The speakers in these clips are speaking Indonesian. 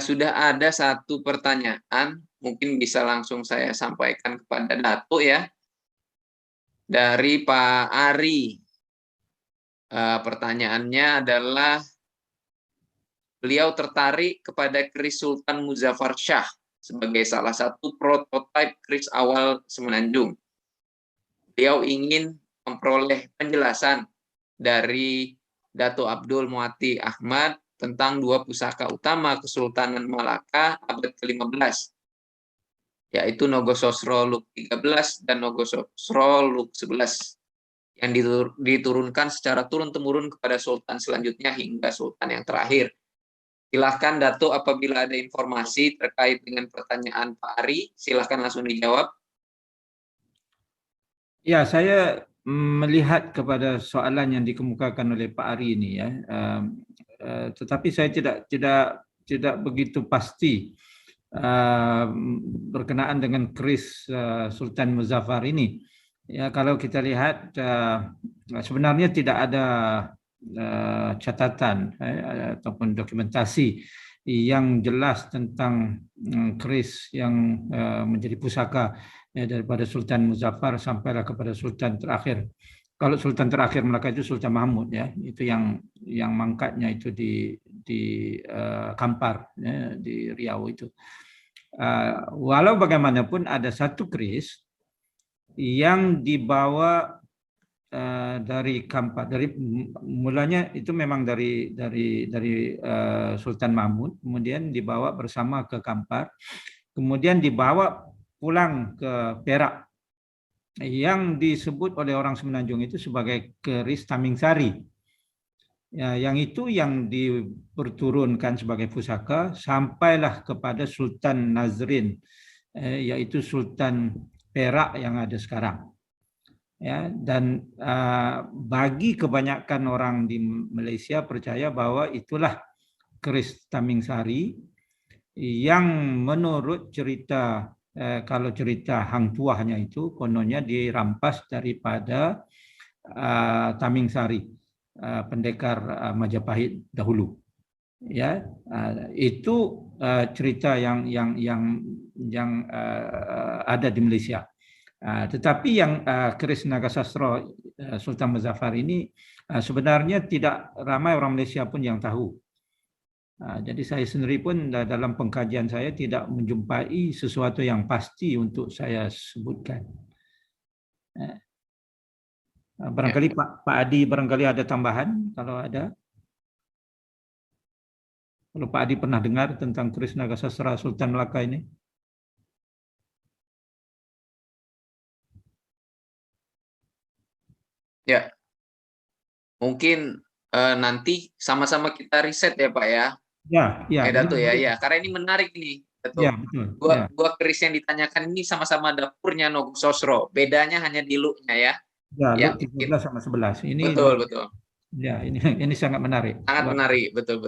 sudah ada satu pertanyaan, mungkin bisa langsung saya sampaikan kepada Datuk ya, dari Pak Ari. Pertanyaannya adalah, beliau tertarik kepada keris Sultan Muzaffar Shah sebagai salah satu prototipe keris awal Semenanjung. Beliau ingin memperoleh penjelasan dari Dato' Abdul Muati Ahmad tentang dua pusaka utama Kesultanan Malaka abad ke-15, yaitu Nogososro Luk 13 dan Nogososro Luk 11, yang diturunkan secara turun-temurun kepada sultan selanjutnya hingga sultan yang terakhir. Silahkan Dato' apabila ada informasi terkait dengan pertanyaan Pak Ari, silahkan langsung dijawab. Ya, saya melihat kepada soalan yang dikemukakan oleh Pak Ari ini ya, tetapi saya tidak begitu pasti berkenaan dengan keris Sultan Muzaffar ini. Ya, kalau kita lihat sebenarnya tidak ada catatan ataupun dokumentasi yang jelas tentang keris yang menjadi pusaka daripada Sultan Muzaffar sampailah kepada Sultan terakhir. Kalau Sultan terakhir Melaka itu Sultan Mahmud ya, itu yang mangkatnya itu di Kampar ya, di Riau itu. Walau bagaimanapun ada satu keris yang dibawa dari Kampar, dari mulanya itu memang dari Sultan Mahmud, kemudian dibawa bersama ke Kampar, kemudian dibawa pulang ke Perak, yang disebut oleh orang Semenanjung itu sebagai keris Taming Sari. Ya, yang itu yang diperturunkan sebagai pusaka sampailah kepada Sultan Nazrin, yaitu Sultan Perak yang ada sekarang. Ya, dan bagi kebanyakan orang di Malaysia percaya bahwa itulah keris Taming Sari yang menurut cerita, kalau cerita Hang Tuahnya itu kononnya dirampas daripada Taming Sari, pendekar Majapahit dahulu. Ya, itu cerita yang ada di Malaysia. Tetapi yang keris Nagasastra Sultan Muzaffar ini sebenarnya tidak ramai orang Malaysia pun yang tahu. Jadi saya sendiri pun dalam pengkajian saya tidak menjumpai sesuatu yang pasti untuk saya sebutkan. Barangkali Pak Adi barangkali ada tambahan kalau ada. Kalau Pak Adi pernah dengar tentang keris Nagasastra Sultan Melaka ini? Ya, mungkin nanti sama-sama kita riset ya Pak ya. Ya, Dato' ya, karena ini menarik nih, Dato'. Ya, betul. Dua keris yang ditanyakan ini sama-sama dapurnya Nogososro, bedanya hanya di look-nya ya. Ya, look 13 sama 11. Ini betul. Ya, ini sangat menarik. Sangat menarik, betul.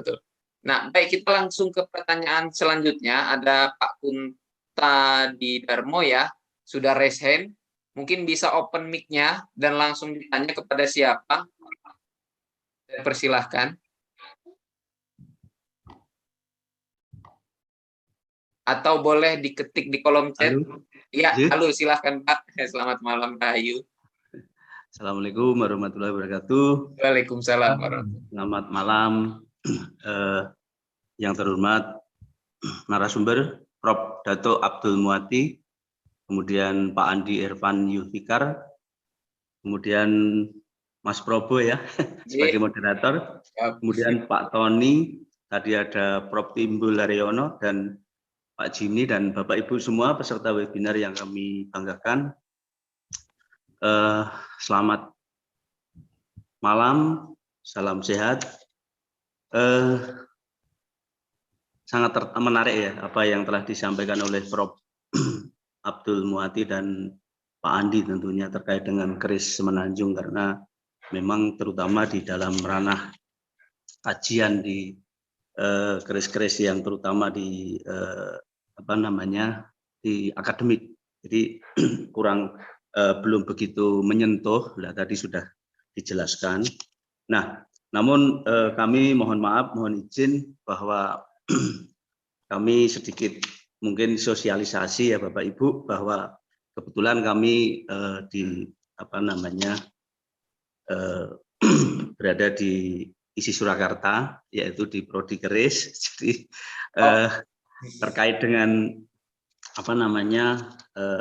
Nah, baik, kita langsung ke pertanyaan selanjutnya. Ada Pak Kunta di Darmo ya, sudah raise hand. Mungkin bisa open mic-nya dan langsung ditanya kepada siapa. Persilahkan. Atau boleh diketik di kolom chat. Ya, halo, silahkan Pak. Selamat malam, Pak Ayu. Assalamualaikum warahmatullahi wabarakatuh. Waalaikumsalam warahmatullahi wabarakatuh. Selamat malam, yang terhormat narasumber Prof. Dato' Abdul Muati, kemudian Pak Andi Irfan Yulfikar, kemudian Mas Probo ya sebagai moderator, kemudian Pak Tony, tadi ada Prof. Timbul Haryono dan Pak Jimny dan Bapak Ibu semua peserta webinar yang kami banggakan. Selamat malam, salam sehat. Sangat menarik ya apa yang telah disampaikan oleh Prof. Abdul Muati dan Pak Andi tentunya terkait dengan keris Semenanjung, karena memang terutama di dalam ranah kajian di keris-keris yang terutama di di akademik, jadi kurang belum begitu menyentuh. Nah, tadi sudah dijelaskan. Nah, namun kami mohon maaf, mohon izin bahwa kami sedikit mungkin sosialisasi ya Bapak Ibu, bahwa kebetulan kami berada di ISI Surakarta, yaitu di Prodi Keris. Jadi terkait dengan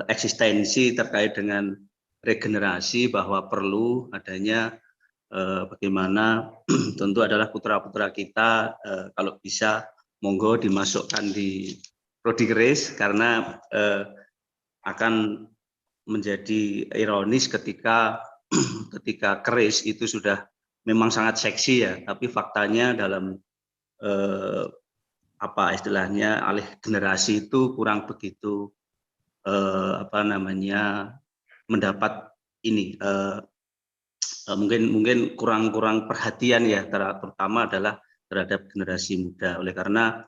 eksistensi terkait dengan regenerasi, bahwa perlu adanya bagaimana tentu adalah putra-putra kita kalau bisa monggo dimasukkan di Prodi Keris, karena akan menjadi ironis ketika keris itu sudah memang sangat seksi ya, tapi faktanya dalam istilahnya alih generasi itu kurang begitu mendapat ini mungkin kurang perhatian ya, terutama adalah terhadap generasi muda. Oleh karena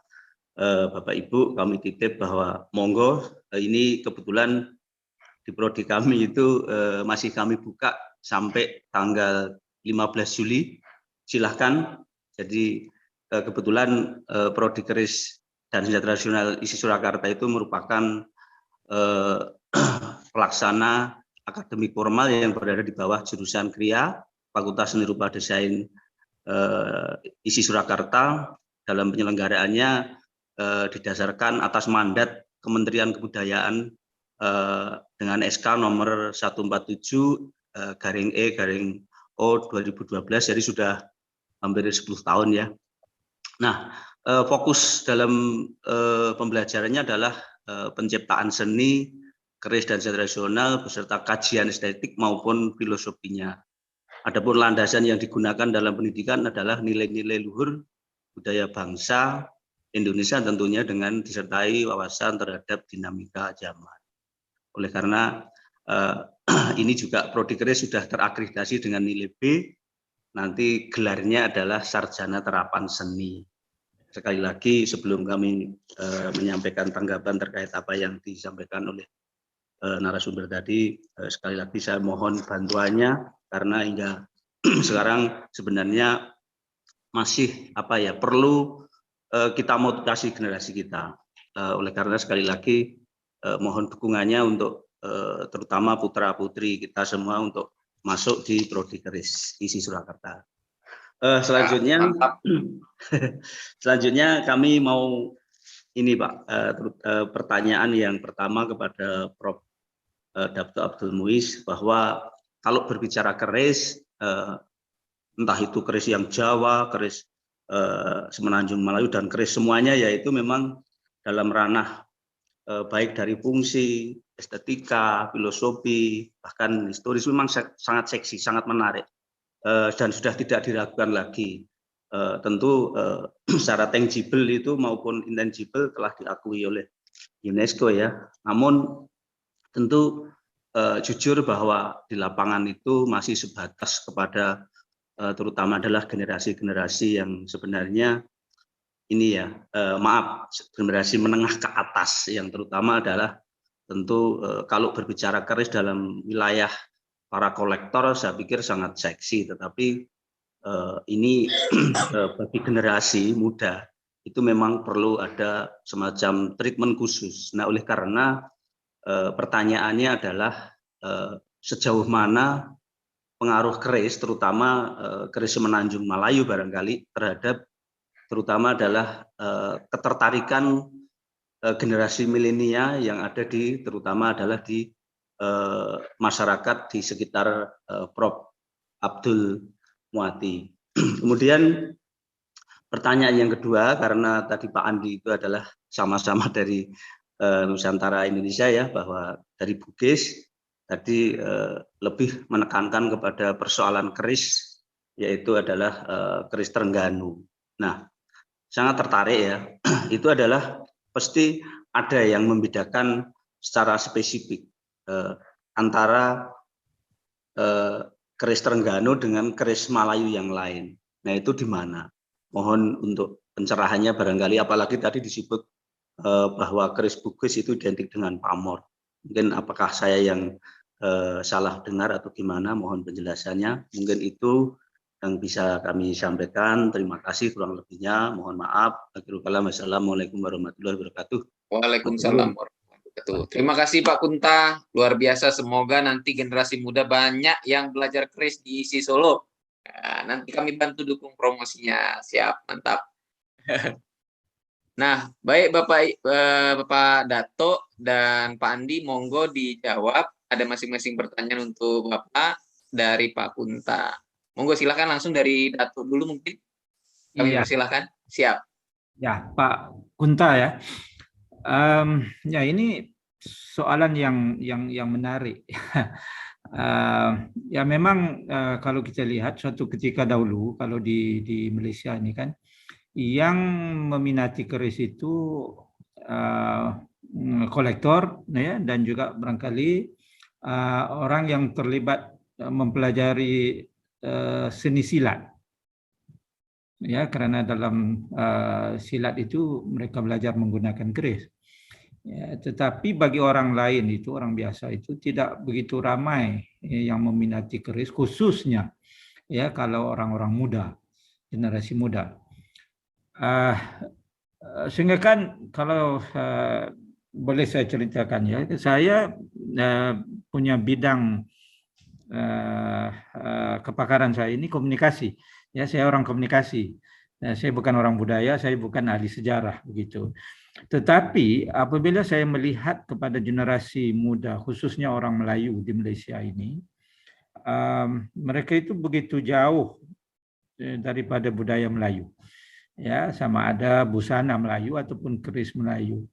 Bapak Ibu kami titip bahwa monggo, ini kebetulan di prodi kami itu masih kami buka sampai tanggal 15 Juli, silahkan. Jadi kebetulan Prodi Keris dan Sejahtera Nasional ISI Surakarta itu merupakan pelaksana akademik formal yang berada di bawah jurusan Kria, Fakultas Seni Rupa Desain ISI Surakarta. Dalam penyelenggaraannya didasarkan atas mandat Kementerian Kebudayaan dengan SK nomor 147/E/O 2012, jadi sudah hampir 10 tahun ya. Nah, fokus dalam pembelajarannya adalah penciptaan seni, keris dan sejahtera nasional beserta kajian estetik maupun filosofinya. Adapun landasan yang digunakan dalam pendidikan adalah nilai-nilai luhur budaya bangsa Indonesia, tentunya dengan disertai wawasan terhadap dinamika zaman. Oleh karena ini juga Prodi Keris sudah terakreditasi dengan nilai B, nanti gelarnya adalah Sarjana Terapan Seni. Sekali lagi sebelum kami menyampaikan tanggapan terkait apa yang disampaikan oleh narasumber tadi, sekali lagi saya mohon bantuannya, karena hingga sekarang sebenarnya masih perlu kita motivasi generasi kita. Oleh karena sekali lagi mohon dukungannya untuk terutama putra-putri kita semua untuk masuk di Prodi Keris ISI Surakarta. Selanjutnya kami mau ini Pak, pertanyaan yang pertama kepada Prof. Dr. Abdul Muiz, bahwa kalau berbicara keris, entah itu keris yang Jawa, keris Semenanjung Malayu, dan keris semuanya, yaitu memang dalam ranah baik dari fungsi, estetika, filosofi, bahkan historis, memang sangat seksi, sangat menarik, dan sudah tidak diragukan lagi. Tentu secara tangible itu maupun intangible telah diakui oleh UNESCO ya. Namun tentu jujur bahwa di lapangan itu masih sebatas kepada terutama adalah generasi-generasi yang sebenarnya ini ya, generasi menengah ke atas, yang terutama adalah tentu kalau berbicara keris dalam wilayah para kolektor, saya pikir sangat seksi, tetapi ini bagi generasi muda itu memang perlu ada semacam treatment khusus. Nah, oleh karena pertanyaannya adalah sejauh mana pengaruh keris, terutama keris Semenanjung Malayu barangkali, terhadap terutama adalah ketertarikan generasi milenial yang ada terutama adalah di masyarakat di sekitar Prof. Abdul Muati. Kemudian pertanyaan yang kedua, karena tadi Pak Andi itu adalah sama-sama dari Nusantara Indonesia ya, bahwa dari Bugis tadi lebih menekankan kepada persoalan keris, yaitu adalah keris Trengganu. Nah, sangat tertarik ya, itu adalah pasti ada yang membedakan secara spesifik antara keris Trengganu dengan keris Malayu yang lain. Nah, itu di mana? Mohon untuk pencerahannya barangkali, apalagi tadi disebut bahwa keris Bugis itu identik dengan pamor. Mungkin apakah saya yang salah dengar atau gimana, mohon penjelasannya. Mungkin itu yang bisa kami sampaikan. Terima kasih, kurang lebihnya mohon maaf. Akhirul kalam, wassalamualaikum warahmatullahi wabarakatuh. Waalaikumsalam warahmatullahi wabarakatuh. Terima kasih Pak Kunta, luar biasa. Semoga nanti generasi muda banyak yang belajar keris di ISI Solo. Nah, nanti kami bantu dukung promosinya. Siap, mantap. Nah, baik Bapak Dato dan Pak Andi, monggo dijawab. Ada masing-masing pertanyaan untuk Bapak dari Pak Kunta. Monggo silakan langsung dari Dato dulu mungkin. Kami persilakan. Siap. Ya, Pak Kunta ya. Ya ini soalan yang menarik. Ya memang kalau kita lihat suatu ketika dahulu kalau di Malaysia ini kan yang meminati keris itu kolektor ya, dan juga barangkali orang yang terlibat mempelajari seni silat. Ya, karena dalam silat itu mereka belajar menggunakan keris. Ya, tetapi bagi orang lain itu, orang biasa itu tidak begitu ramai yang meminati keris, khususnya ya kalau orang-orang muda, generasi muda. Sehingga kan kalau boleh saya ceritakan ya, saya punya bidang kepakaran saya ini komunikasi. Ya, saya orang komunikasi. Saya bukan orang budaya, saya bukan ahli sejarah begitu. Tetapi apabila saya melihat kepada generasi muda, khususnya orang Melayu di Malaysia ini, mereka itu begitu jauh daripada budaya Melayu. Ya, sama ada busana Melayu ataupun keris Melayu.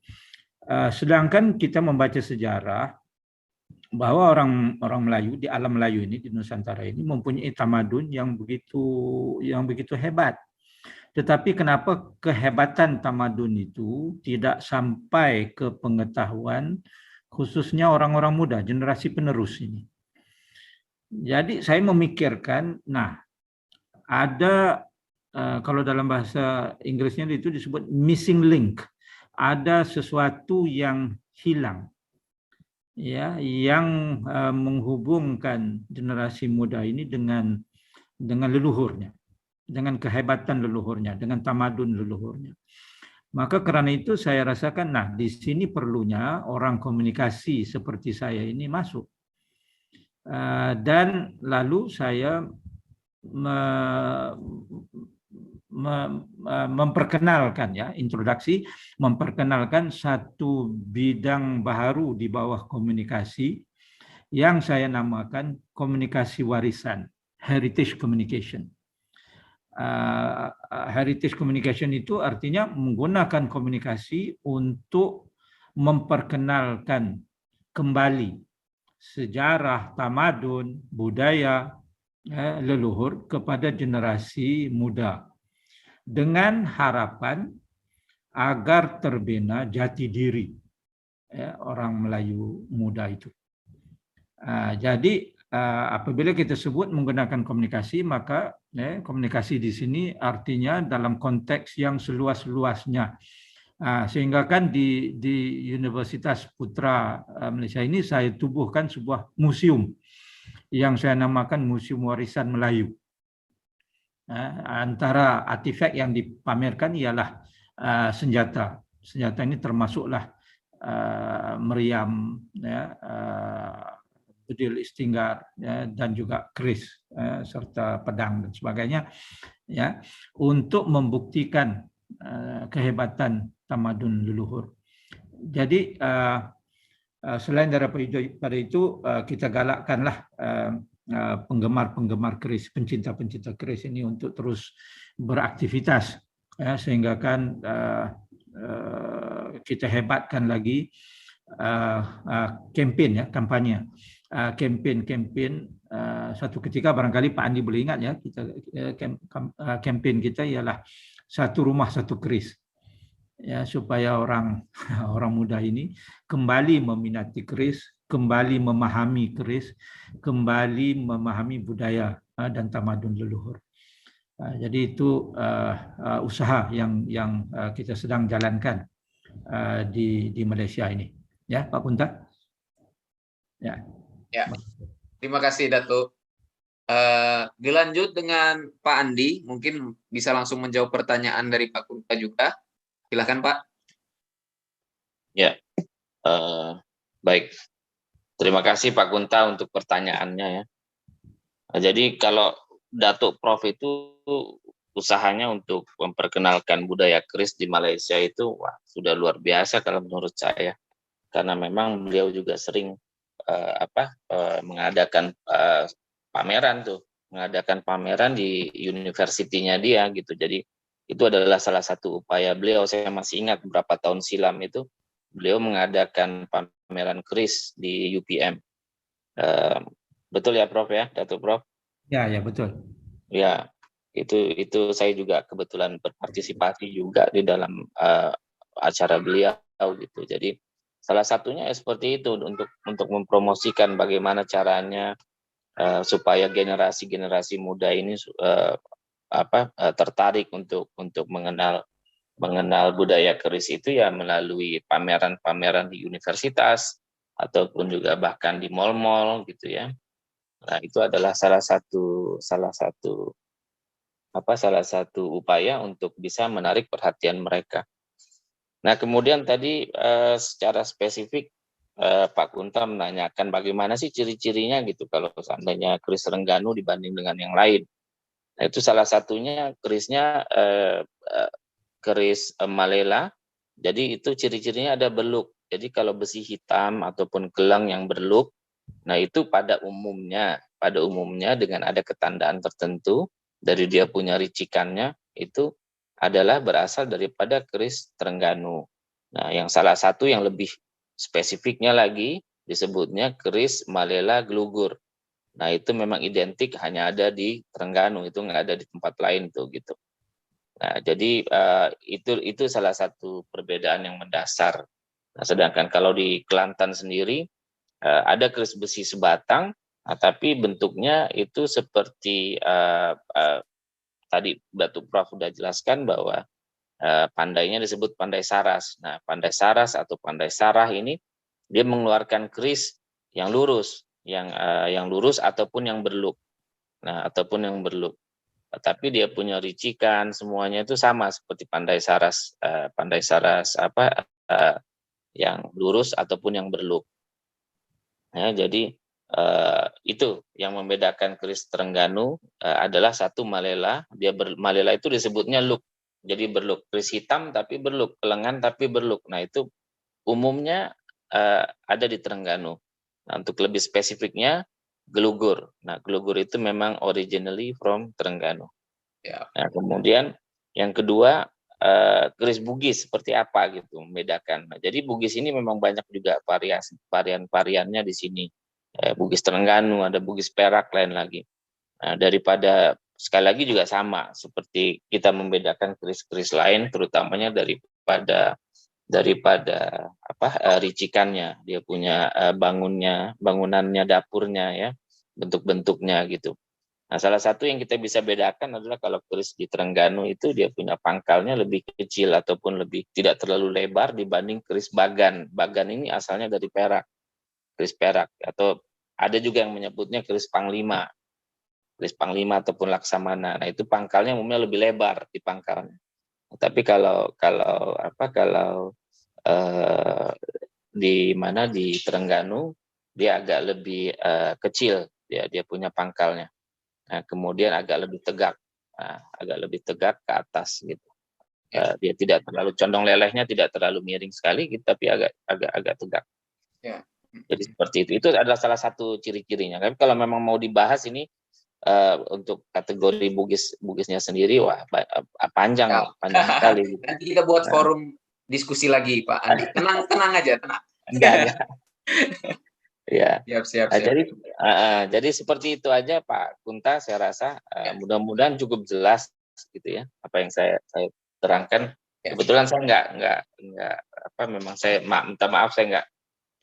Sedangkan kita membaca sejarah bahwa orang Melayu di alam Melayu ini, di Nusantara ini mempunyai tamadun yang begitu hebat. Tetapi kenapa kehebatan tamadun itu tidak sampai ke pengetahuan khususnya orang-orang muda, generasi penerus ini. Jadi saya memikirkan, nah ada kalau dalam bahasa Inggrisnya itu disebut missing link, ada sesuatu yang hilang. Ya, yang menghubungkan generasi muda ini dengan leluhurnya, dengan kehebatan leluhurnya, dengan tamadun leluhurnya. Maka karena itu saya rasakan, nah di sini perlunya orang komunikasi seperti saya ini masuk. Dan lalu saya memperkenalkan ya, introduksi, memperkenalkan satu bidang baru di bawah komunikasi yang saya namakan komunikasi warisan, heritage communication. Heritage communication itu artinya menggunakan komunikasi untuk memperkenalkan kembali sejarah, tamadun, budaya leluhur kepada generasi muda, dengan harapan agar terbina jati diri orang Melayu muda itu. Jadi apabila kita sebut menggunakan komunikasi, maka komunikasi di sini artinya dalam konteks yang seluas-luasnya. Sehingga kan di Universitas Putra Malaysia ini saya tubuhkan sebuah museum yang saya namakan Museum Warisan Melayu. Antara artifak yang dipamerkan ialah senjata. Senjata ini termasuklah meriam, bedil istinggar, dan juga keris serta pedang dan sebagainya, ya, untuk membuktikan kehebatan tamadun leluhur. Jadi selain daripada itu kita galakkanlah penggemar-penggemar keris, pencinta-pencinta keris ini untuk terus beraktivitas, sehingga kan kita hebatkan lagi kampanye ya, kampanye, kampanye. Suatu ketika barangkali Pak Andi boleh ingat ya, kita kampanye kita ialah satu rumah satu keris, ya, supaya orang muda ini kembali meminati keris, kembali memahami keris, kembali memahami budaya dan tamadun leluhur. Jadi itu usaha yang kita sedang jalankan di Malaysia ini, ya Pak Kunta. Ya. Terima kasih Datuk. Dilanjut dengan Pak Andi, mungkin bisa langsung menjawab pertanyaan dari Pak Kunta juga. Silakan Pak. Ya, baik. Terima kasih Pak Kunta untuk pertanyaannya ya. Jadi kalau Datuk Prof itu usahanya untuk memperkenalkan budaya keris di Malaysia itu sudah luar biasa kalau menurut saya. Karena memang beliau juga sering mengadakan pameran di universitinya dia gitu. Jadi itu adalah salah satu upaya beliau. Saya masih ingat beberapa tahun silam itu beliau mengadakan pameran keris di UPM. Betul ya Prof ya, Datuk Prof? Ya, ya betul. Ya, itu saya juga kebetulan berpartisipasi juga di dalam acara beliau gitu. Jadi salah satunya seperti itu untuk mempromosikan bagaimana caranya supaya generasi muda ini tertarik untuk mengenal budaya keris itu ya melalui pameran-pameran di universitas ataupun juga bahkan di mal-mal gitu ya. Nah, itu adalah salah satu upaya untuk bisa menarik perhatian mereka. Nah, kemudian tadi secara spesifik Pak Kunta menanyakan bagaimana sih ciri-cirinya gitu kalau seandainya keris Terengganu dibanding dengan yang lain. Nah, itu salah satunya kerisnya keris Malela. Jadi itu ciri-cirinya ada berluk. Jadi kalau besi hitam ataupun gelang yang berluk, nah itu pada umumnya dengan ada ketandaan tertentu dari dia punya ricikannya itu adalah berasal daripada keris Terengganu. Nah, yang salah satu yang lebih spesifiknya lagi disebutnya keris Malela Glugur. Nah, itu memang identik hanya ada di Terengganu, itu nggak ada di tempat lain tuh gitu. Nah, jadi itu salah satu perbedaan yang mendasar. Nah, sedangkan kalau di Kelantan sendiri ada keris besi sebatang, tapi bentuknya itu seperti tadi Datuk Prof sudah jelaskan bahwa pandainya disebut pandai saras. Nah, pandai saras atau pandai sarah ini dia mengeluarkan keris yang lurus, yang lurus ataupun yang berluk. Nah, ataupun yang berluk. Tapi dia punya ricikan semuanya itu sama seperti pandai saras yang lurus ataupun yang berluk. Ya, jadi itu yang membedakan keris Terengganu adalah satu Malela. Malela itu disebutnya luk. Jadi berluk, keris hitam tapi berluk, lengan tapi berluk. Nah, itu umumnya ada di Terengganu. Nah, untuk lebih spesifiknya gelugur. Nah, gelugur itu memang originally from Terengganu. Ya. Nah, kemudian yang kedua keris Bugis seperti apa gitu membedakan. Nah, jadi Bugis ini memang banyak juga varian-variannya di sini. Bugis Terengganu, ada Bugis Perak lain lagi. Nah, daripada sekali lagi juga sama seperti kita membedakan keris-keris lain, terutamanya daripada ricikannya, dia punya bangunannya, dapurnya ya, bentuk-bentuknya gitu. Nah, salah satu yang kita bisa bedakan adalah kalau keris di Terengganu itu dia punya pangkalnya lebih kecil ataupun lebih tidak terlalu lebar dibanding keris Bagan. Bagan ini asalnya dari Perak, keris Perak, atau ada juga yang menyebutnya keris Panglima ataupun Laksamana. Nah, itu pangkalnya umumnya lebih lebar di pangkalnya. Tapi kalau di Terengganu dia agak lebih kecil, dia punya pangkalnya. Nah, kemudian agak lebih tegak ke atas gitu. Dia tidak terlalu condong, lelehnya tidak terlalu miring sekali gitu, tapi agak tegak. Ya. Jadi seperti itu. Itu adalah salah satu ciri-cirinya. Tapi kalau memang mau dibahas ini untuk kategori Bugisnya sendiri, panjang sekali. Nanti kita buat forum diskusi lagi, Pak Andi. Tenang aja, tenang. Enggak. Ya. Siap. Jadi seperti itu aja Pak Kunta, saya rasa mudah-mudahan cukup jelas gitu ya apa yang saya terangkan. Ya. Kebetulan saya memang saya minta maaf saya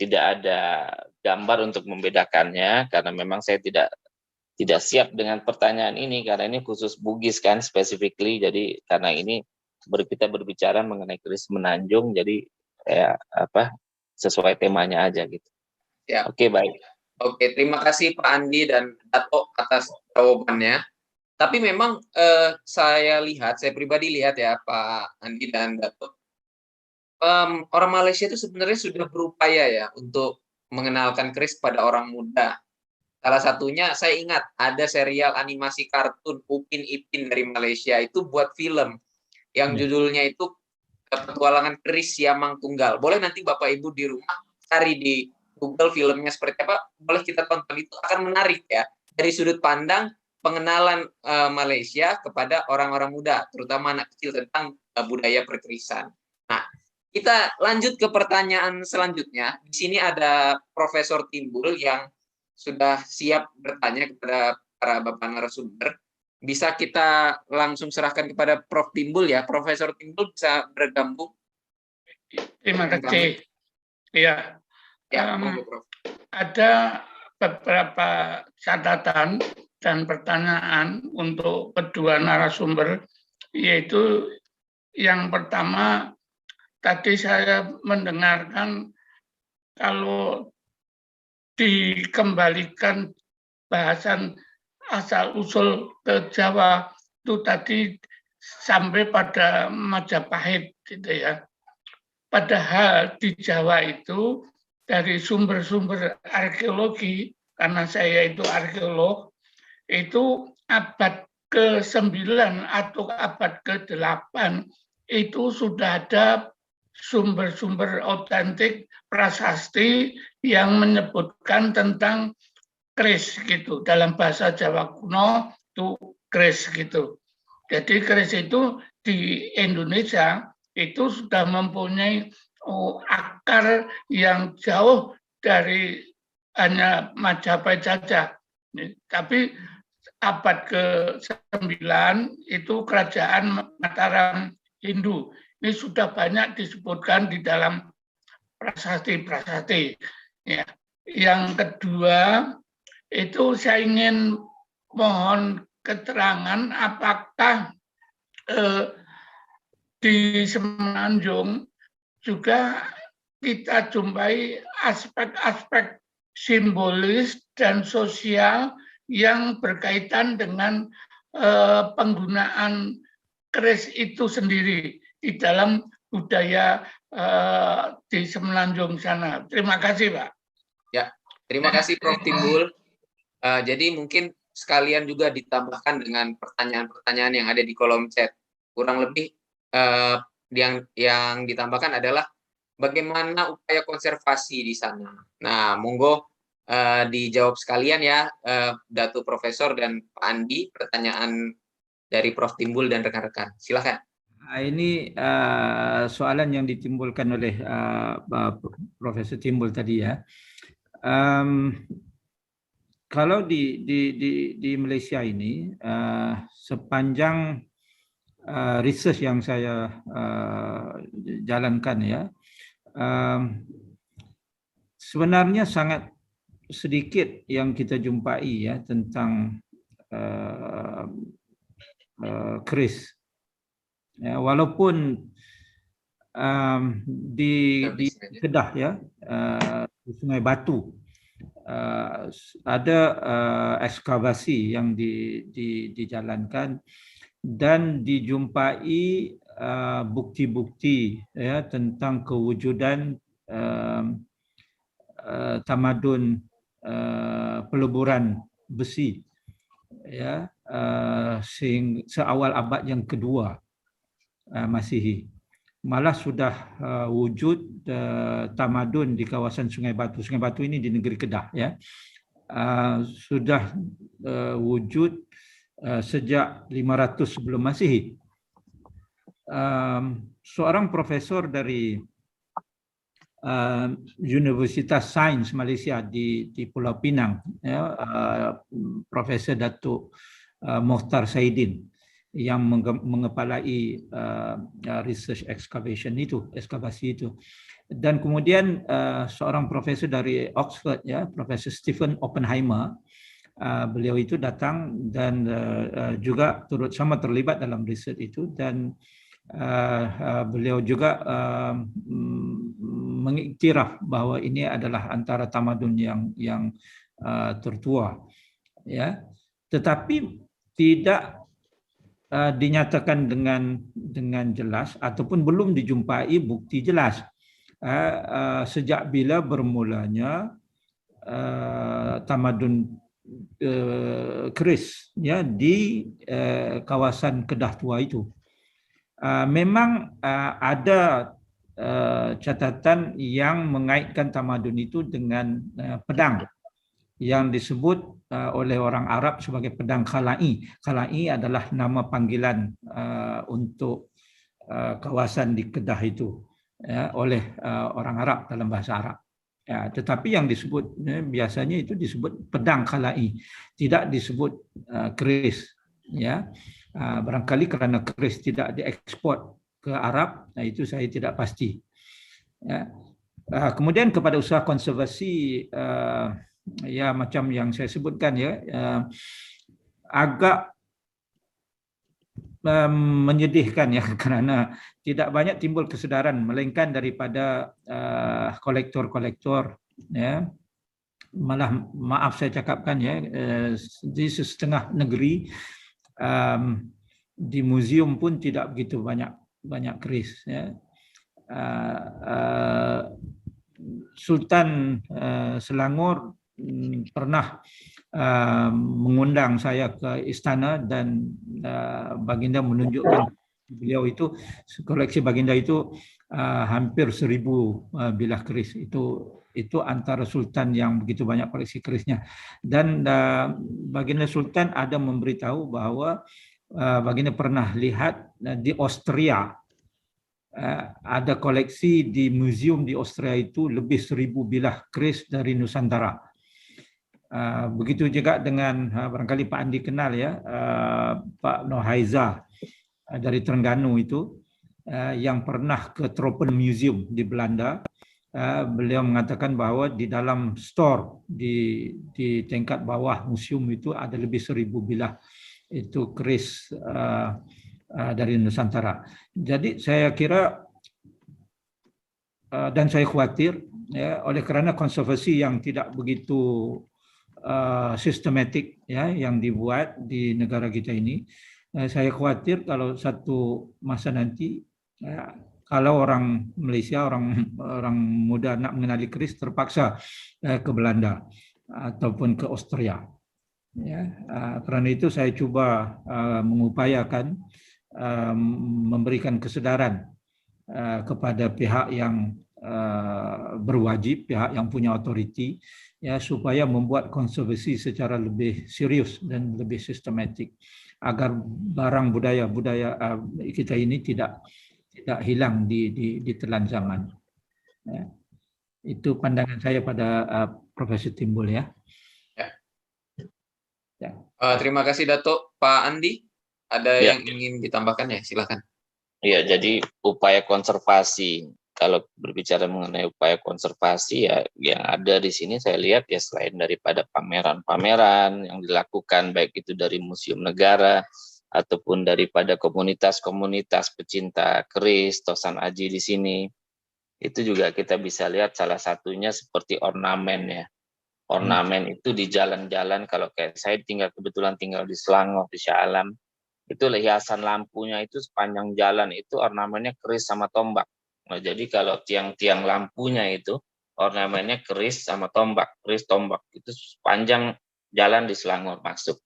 tidak ada gambar untuk membedakannya karena memang saya tidak siap dengan pertanyaan ini karena ini khusus Bugis kan specifically, jadi karena ini kita berbicara mengenai keris Semenanjung, jadi sesuai temanya aja gitu. Ya. Oke, baik. Oke, terima kasih Pak Andi dan Dato atas jawabannya. Tapi memang saya pribadi lihat ya Pak Andi dan Dato, orang Malaysia itu sebenarnya sudah berupaya ya untuk mengenalkan keris pada orang muda. Salah satunya saya ingat ada serial animasi kartun Upin Ipin dari Malaysia itu buat film yang judulnya itu Petualangan Keris Siamang Tunggal. Boleh nanti Bapak Ibu di rumah cari di Google filmnya seperti apa, boleh kita tonton, itu akan menarik ya dari sudut pandang pengenalan Malaysia kepada orang-orang muda, terutama anak kecil tentang budaya perkerisan. Nah, kita lanjut ke pertanyaan selanjutnya. Di sini ada Profesor Timbul yang sudah siap bertanya kepada para Bapak narasumber. Bisa kita langsung serahkan kepada Prof. Timbul ya. Profesor Timbul bisa bergabung. Terima kasih. Ya, Prof. Ada beberapa catatan dan pertanyaan untuk kedua narasumber, yaitu yang pertama, tadi saya mendengarkan kalau dikembalikan bahasan asal-usul ke Jawa itu tadi sampai pada Majapahit gitu ya. Padahal di Jawa itu dari sumber-sumber arkeologi, karena saya itu arkeolog, itu abad ke-9 atau abad ke-8 itu sudah ada sumber-sumber otentik prasasti yang menyebutkan tentang keris gitu. Dalam bahasa Jawa kuno itu keris gitu. Jadi keris itu di Indonesia itu sudah mempunyai akar yang jauh dari hanya Majapahit saja. Tapi abad ke-9 itu kerajaan Mataram Hindu. Ini sudah banyak disebutkan di dalam prasasti-prasasti. Ya. Yang kedua, itu saya ingin mohon keterangan apakah di Semenanjung juga kita jumpai aspek-aspek simbolis dan sosial yang berkaitan dengan penggunaan keris itu sendiri di dalam budaya di Semenanjung sana. Terima kasih, Pak. Ya, terima kasih Prof. Timbul. Jadi mungkin sekalian juga ditambahkan dengan pertanyaan-pertanyaan yang ada di kolom chat. Kurang lebih yang ditambahkan adalah bagaimana upaya konservasi di sana. Nah, monggo dijawab sekalian ya, Dato Profesor dan Pak Andi, pertanyaan dari Prof. Timbul dan rekan-rekan. Silakan. Ini soalan yang ditimbulkan oleh Profesor Timbul tadi ya. Kalau di Malaysia ini sepanjang research yang saya jalankan ya, sebenarnya sangat sedikit yang kita jumpai ya tentang keris. Ya, walaupun di Kedah ya, di Sungai Batu ada ekskavasi yang dijalankan dan dijumpai bukti-bukti ya tentang kewujudan tamadun peleburan besi ya seawal abad yang kedua Masihi. Malah sudah wujud tamadun di kawasan Sungai Batu. Sungai Batu ini di negeri Kedah ya. Sudah wujud sejak 500 sebelum Masihi. Seorang profesor dari Universitas Sains Malaysia di Pulau Pinang ya, Profesor Datuk Mohtar Saidin yang mengepalai research ekskavasi itu. Dan kemudian seorang profesor dari Oxford ya, Profesor Stephen Oppenheimer, beliau itu datang dan juga turut sama terlibat dalam research itu, dan beliau juga mengiktiraf bahwa ini adalah antara tamadun yang tertua, ya. Tetapi tidak dinyatakan dengan jelas ataupun belum dijumpai bukti jelas sejak bila bermulanya tamadun keris, ya, di kawasan Kedah Tua itu. Memang ada catatan yang mengaitkan tamadun itu dengan pedang yang disebut oleh orang Arab sebagai pedang Khala'i. Khala'i adalah nama panggilan untuk kawasan di Kedah itu, ya, oleh orang Arab dalam bahasa Arab. Ya, tetapi yang disebut biasanya itu disebut pedang Khala'i, tidak disebut keris. Ya, barangkali kerana keris tidak diekspor ke Arab, itu saya tidak pasti. Ya. Kemudian kepada usaha konservasi, ya, macam yang saya sebutkan, ya, agak menyedihkan, ya, kerana tidak banyak timbul kesedaran melainkan daripada kolektor-kolektor, ya. Malah maaf saya cakapkan, ya, di setengah negeri di muzium pun tidak begitu banyak keris, ya. Sultan Selangor pernah mengundang saya ke istana dan baginda menunjukkan beliau itu koleksi baginda itu hampir 1000 bilah keris. Itu antara sultan yang begitu banyak koleksi kerisnya. Dan baginda sultan ada memberitahu bahawa baginda pernah lihat di Austria ada koleksi di muzium di Austria itu lebih 1000 bilah keris dari Nusantara. Begitu juga dengan barangkali Pak Andi kenal, ya, Pak Nohaiza dari Terengganu itu, yang pernah ke Tropen Museum di Belanda. Beliau mengatakan bahawa di dalam store di tingkat bawah museum itu ada lebih 1000 bilah itu keris dari Nusantara. Jadi saya kira dan saya khawatir, ya, oleh kerana konservasi yang tidak begitu sistematik, ya, yang dibuat di negara kita ini, saya khawatir kalau satu masa nanti, ya, kalau orang Malaysia, orang muda nak mengenali keris terpaksa ke Belanda ataupun ke Austria. Ya, kerana itu saya cuba mengupayakan memberikan kesedaran kepada pihak yang berwajib, pihak yang punya otoriti, ya, supaya membuat konservasi secara lebih serius dan lebih sistematik agar barang budaya kita ini tidak hilang di telan zaman. Ya. Itu pandangan saya pada Profesor Timbul, ya. Ya. Terima kasih Datuk. Pak Andi, ada yang ingin ditambahkan, ya? Silakan. Ya, jadi upaya konservasi. Kalau berbicara mengenai upaya konservasi, ya, yang ada di sini saya lihat, ya, selain daripada pameran-pameran yang dilakukan baik itu dari museum negara ataupun daripada komunitas-komunitas pecinta keris, Tosan Aji di sini, itu juga kita bisa lihat salah satunya seperti ornamen, ya. Ornamen itu di jalan-jalan, kalau kayak saya kebetulan tinggal di Selangor, di Shah Alam, itu hiasan lampunya itu sepanjang jalan itu ornamennya keris sama tombak. Nah, jadi kalau tiang-tiang lampunya itu ornamennya keris sama tombak, keris tombak, itu sepanjang jalan di Selangor masuk.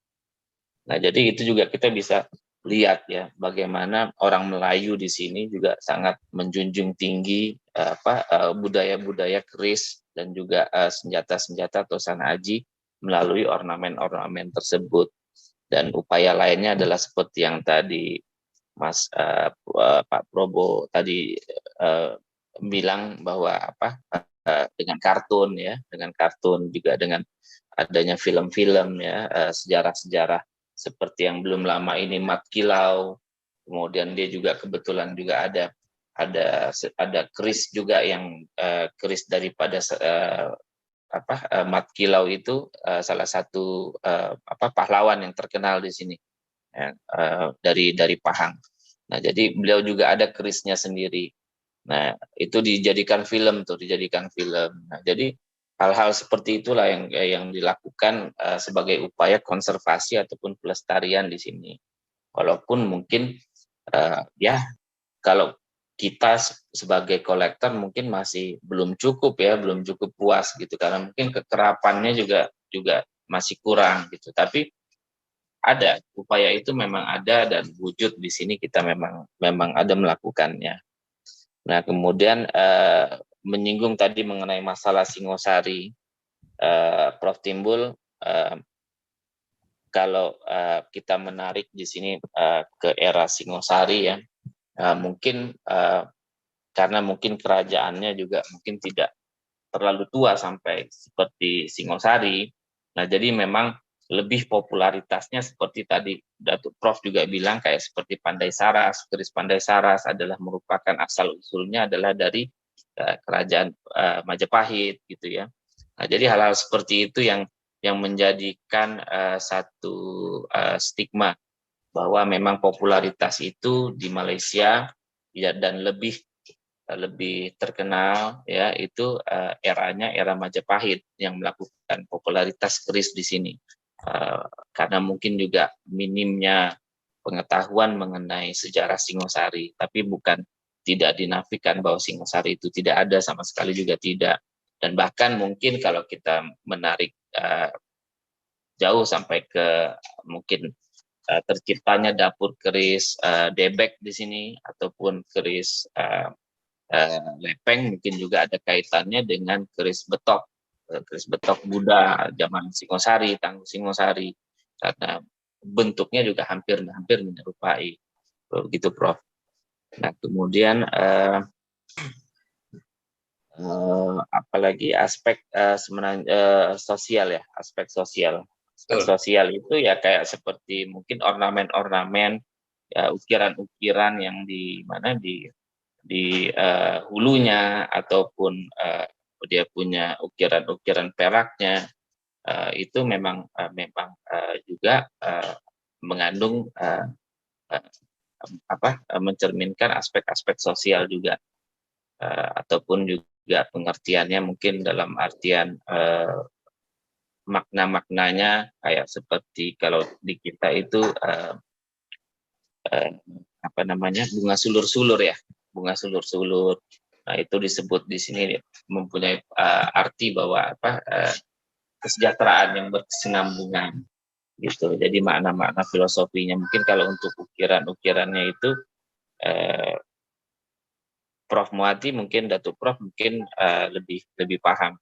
Nah, jadi itu juga kita bisa lihat, ya, bagaimana orang Melayu di sini juga sangat menjunjung tinggi budaya-budaya keris dan juga senjata-senjata Tosan Aji melalui ornamen-ornamen tersebut. Dan upaya lainnya adalah seperti yang tadi Mas Pak Probo tadi bilang bahwa dengan kartun, ya, dengan kartun juga dengan adanya film-film, ya, sejarah-sejarah seperti yang belum lama ini Mat Kilau, kemudian dia juga kebetulan juga ada keris juga yang keris daripada Mat Kilau itu salah satu pahlawan yang terkenal di sini, ya, dari Pahang. Nah, jadi beliau juga ada kerisnya sendiri. Nah, itu dijadikan film. Nah, jadi hal-hal seperti itulah yang dilakukan sebagai upaya konservasi ataupun pelestarian di sini. Walaupun mungkin ya kalau kita sebagai kolektor mungkin masih belum cukup ya, belum cukup puas gitu, karena mungkin kekerapannya juga masih kurang gitu. Tapi ada upaya itu memang ada dan wujud di sini kita memang ada melakukannya. Nah, kemudian menyinggung tadi mengenai masalah Singosari, Prof. Timbul, kalau kita menarik di sini ke era Singosari ya, mungkin karena mungkin kerajaannya juga mungkin tidak terlalu tua sampai seperti Singosari. Nah, jadi memang lebih popularitasnya seperti tadi Datuk Prof juga bilang kayak seperti Pandai Saras, keris Pandai Saras adalah merupakan asal usulnya adalah dari kerajaan Majapahit gitu ya. Nah, jadi hal-hal seperti itu yang menjadikan satu stigma bahwa memang popularitas itu di Malaysia ya, dan lebih terkenal ya itu eranya era Majapahit yang melakukan popularitas keris di sini, karena mungkin juga minimnya pengetahuan mengenai sejarah Singosari, tapi bukan tidak dinafikan bahwa Singosari itu tidak ada, sama sekali juga tidak. Dan bahkan mungkin kalau kita menarik jauh sampai ke mungkin terciptanya dapur keris Debek di sini ataupun keris lepeng, mungkin juga ada kaitannya dengan keris betok Buddha zaman Singosari, Tangguh Singosari, karena bentuknya juga hampir menyerupai begitu, Prof. Nah, kemudian apalagi aspek sebenarnya sosial ya, aspek sosial itu ya kayak seperti mungkin ornamen-ornamen ya, ukiran-ukiran yang di mana di hulunya ataupun dia punya ukiran-ukiran peraknya, itu memang juga mengandung mencerminkan aspek-aspek sosial juga, ataupun juga pengertiannya mungkin dalam artian makna-maknanya kayak seperti kalau di kita itu bunga sulur-sulur ya, bunga sulur-sulur. Nah, itu disebut di sini mempunyai arti bahwa kesejahteraan yang berkesinambungan gitu. Jadi makna-makna filosofinya mungkin kalau untuk ukiran-ukirannya itu Prof. Muati mungkin Datuk Prof mungkin lebih paham.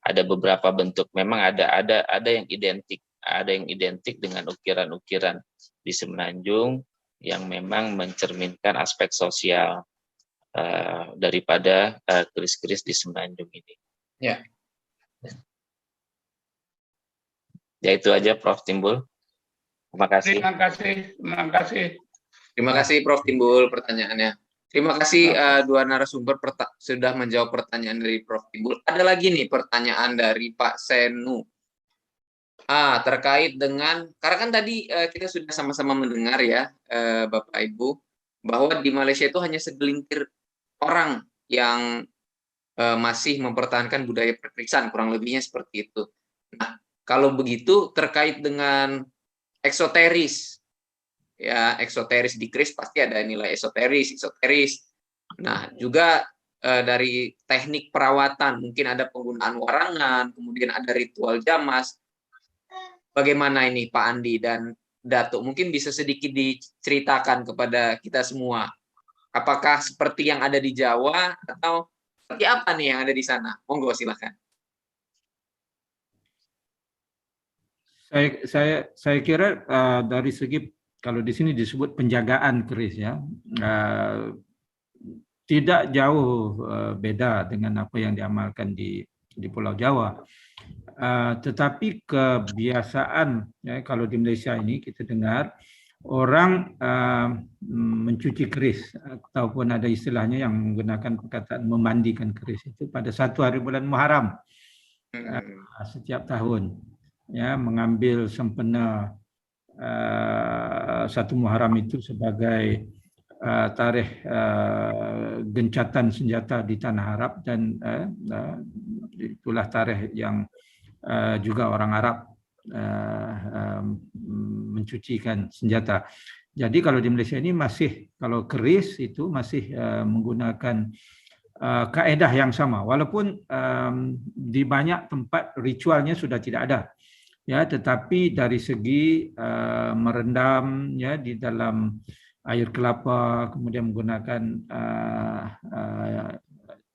Ada beberapa bentuk, memang ada yang identik dengan ukiran-ukiran di Semenanjung yang memang mencerminkan aspek sosial daripada keris-keris di Semenanjung ini. Ya. Ya, itu aja Prof. Timbul. Terima kasih. Terima kasih Prof. Timbul pertanyaannya. Terima kasih dua narasumber sudah menjawab pertanyaan dari Prof. Timbul. Ada lagi nih pertanyaan dari Pak Senu. Terkait dengan, karena kan tadi kita sudah sama-sama mendengar ya, Bapak Ibu, bahwa di Malaysia itu hanya segelintir orang yang masih mempertahankan budaya perkerisan, kurang lebihnya seperti itu. Nah, kalau begitu terkait dengan eksoteris, ya eksoteris di keris pasti ada nilai esoteris. Nah, juga dari teknik perawatan mungkin ada penggunaan warangan, kemudian ada ritual jamas. Bagaimana ini Pak Andi dan Datuk? Mungkin bisa sedikit diceritakan kepada kita semua. Apakah seperti yang ada di Jawa atau seperti apa nih yang ada di sana? Monggo silakan. Saya kira dari segi, kalau di sini disebut penjagaan keris ya, tidak jauh beda dengan apa yang diamalkan di Pulau Jawa. Tetapi kebiasaan ya, kalau di Malaysia ini kita dengar orang mencuci keris, ataupun ada istilahnya yang menggunakan perkataan memandikan keris itu pada 1 hari bulan Muharram setiap tahun, ya, mengambil sempena 1 Muharram itu sebagai tarikh gencatan senjata di tanah Arab, dan itulah tarikh yang juga orang Arab mencucikan senjata. Jadi kalau di Malaysia ini masih, kalau keris itu masih menggunakan kaedah yang sama, walaupun di banyak tempat ritualnya sudah tidak ada, ya, tetapi dari segi merendam ya di dalam air kelapa, kemudian menggunakan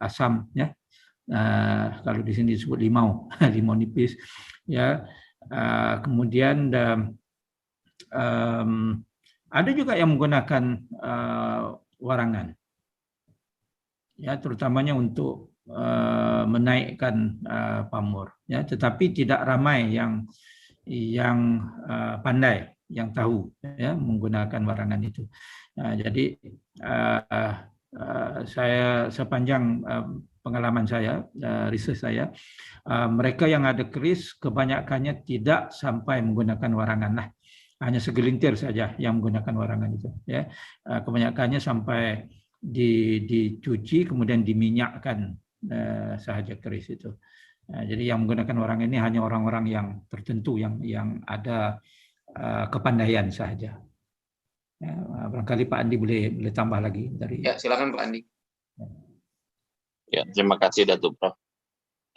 asam, ya, kalau di sini disebut limau, limau nipis, ya. Kemudian ada juga yang menggunakan warangan, ya, terutamanya untuk menaikkan pamor, ya, tetapi tidak ramai yang pandai, yang tahu, ya, menggunakan warangan itu. Jadi saya sepanjang pengalaman saya, riset saya, mereka yang ada keris kebanyakannya tidak sampai menggunakan warangan lah, hanya segelintir saja yang menggunakan warangan itu, ya. Kebanyakannya sampai dicuci kemudian diminyakkan sahaja keris itu. Jadi yang menggunakan warangan ini hanya orang-orang yang tertentu yang ada kepandaian sahaja. Ya, barangkali Pak Andi boleh tambah lagi dari. Ya, silakan Pak Andi. Ya, terima kasih Datuk Prof.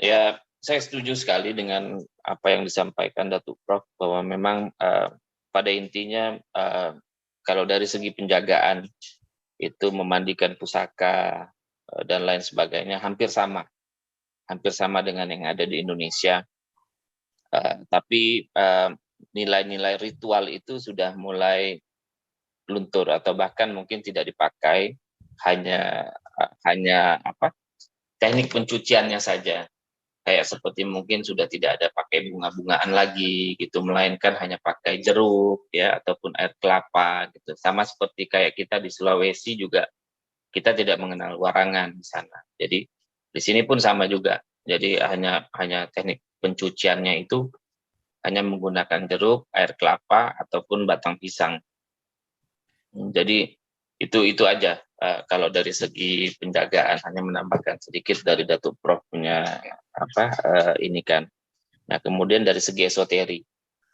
Ya, saya setuju sekali dengan apa yang disampaikan Datuk Prof, bahwa memang pada intinya kalau dari segi penjagaan itu memandikan pusaka dan lain sebagainya hampir sama dengan yang ada di Indonesia. Tapi nilai-nilai ritual itu sudah mulai luntur atau bahkan mungkin tidak dipakai, hanya teknik pencuciannya saja, kayak seperti mungkin sudah tidak ada pakai bunga-bungaan lagi gitu, melainkan hanya pakai jeruk, ya, ataupun air kelapa gitu. Sama seperti kayak kita di Sulawesi juga kita tidak mengenal warangan di sana. Jadi di sini pun sama juga. Jadi hanya teknik pencuciannya itu hanya menggunakan jeruk, air kelapa ataupun batang pisang. Jadi itu aja. Kalau dari segi penjagaan, hanya menambahkan sedikit dari Datuk Prof punya ini kan. Nah, kemudian dari segi esoteri,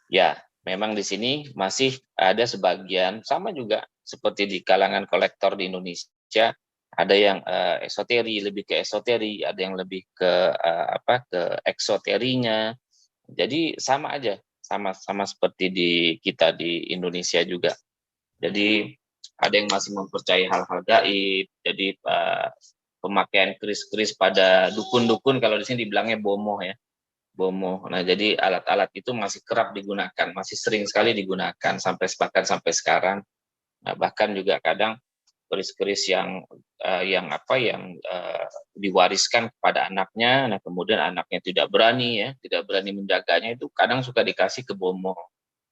ya memang di sini masih ada sebagian, sama juga seperti di kalangan kolektor di Indonesia, ada yang esoteri, lebih ke esoteri, ada yang lebih ke ke eksoterinya. Jadi sama aja, sama seperti di kita di Indonesia juga. Jadi ada yang masih mempercayai hal-hal gaib. Jadi pemakaian keris-keris pada dukun-dukun, kalau di sini dibilangnya bomoh, ya, bomoh. Nah, jadi alat-alat itu masih kerap digunakan, masih sering sekali digunakan sampai sekarang. Nah, bahkan juga kadang keris-keris yang diwariskan kepada anaknya, nah kemudian anaknya tidak berani menjaganya, itu kadang suka dikasih ke bomoh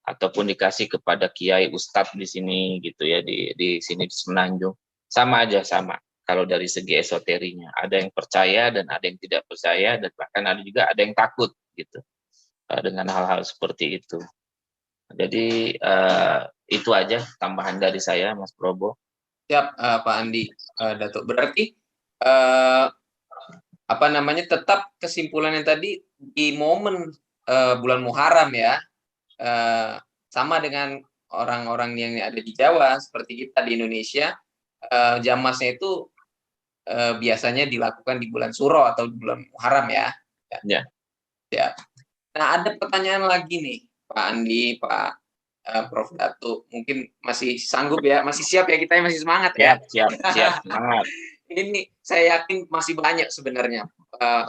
ataupun dikasih kepada kiai ustadz di sini gitu ya, di sini di Semenanjung. Sama aja, sama kalau dari segi esoterinya, ada yang percaya dan ada yang tidak percaya, dan bahkan ada juga ada yang takut gitu dengan hal-hal seperti itu. Jadi itu aja tambahan dari saya, Mas Probo. Siap, Pak Andi, Datuk. Berarti tetap kesimpulannya tadi di momen bulan Muharram, ya, sama dengan orang-orang yang ada di Jawa seperti kita di Indonesia, jamasnya itu biasanya dilakukan di bulan Suro atau di bulan Muharram, ya. Ya. Ya. Nah, ada pertanyaan lagi nih, Pak Andi, Pak Prof Datuk, mungkin masih sanggup ya, masih siap ya, kita masih semangat ya. Siap, semangat. Ini saya yakin masih banyak sebenarnya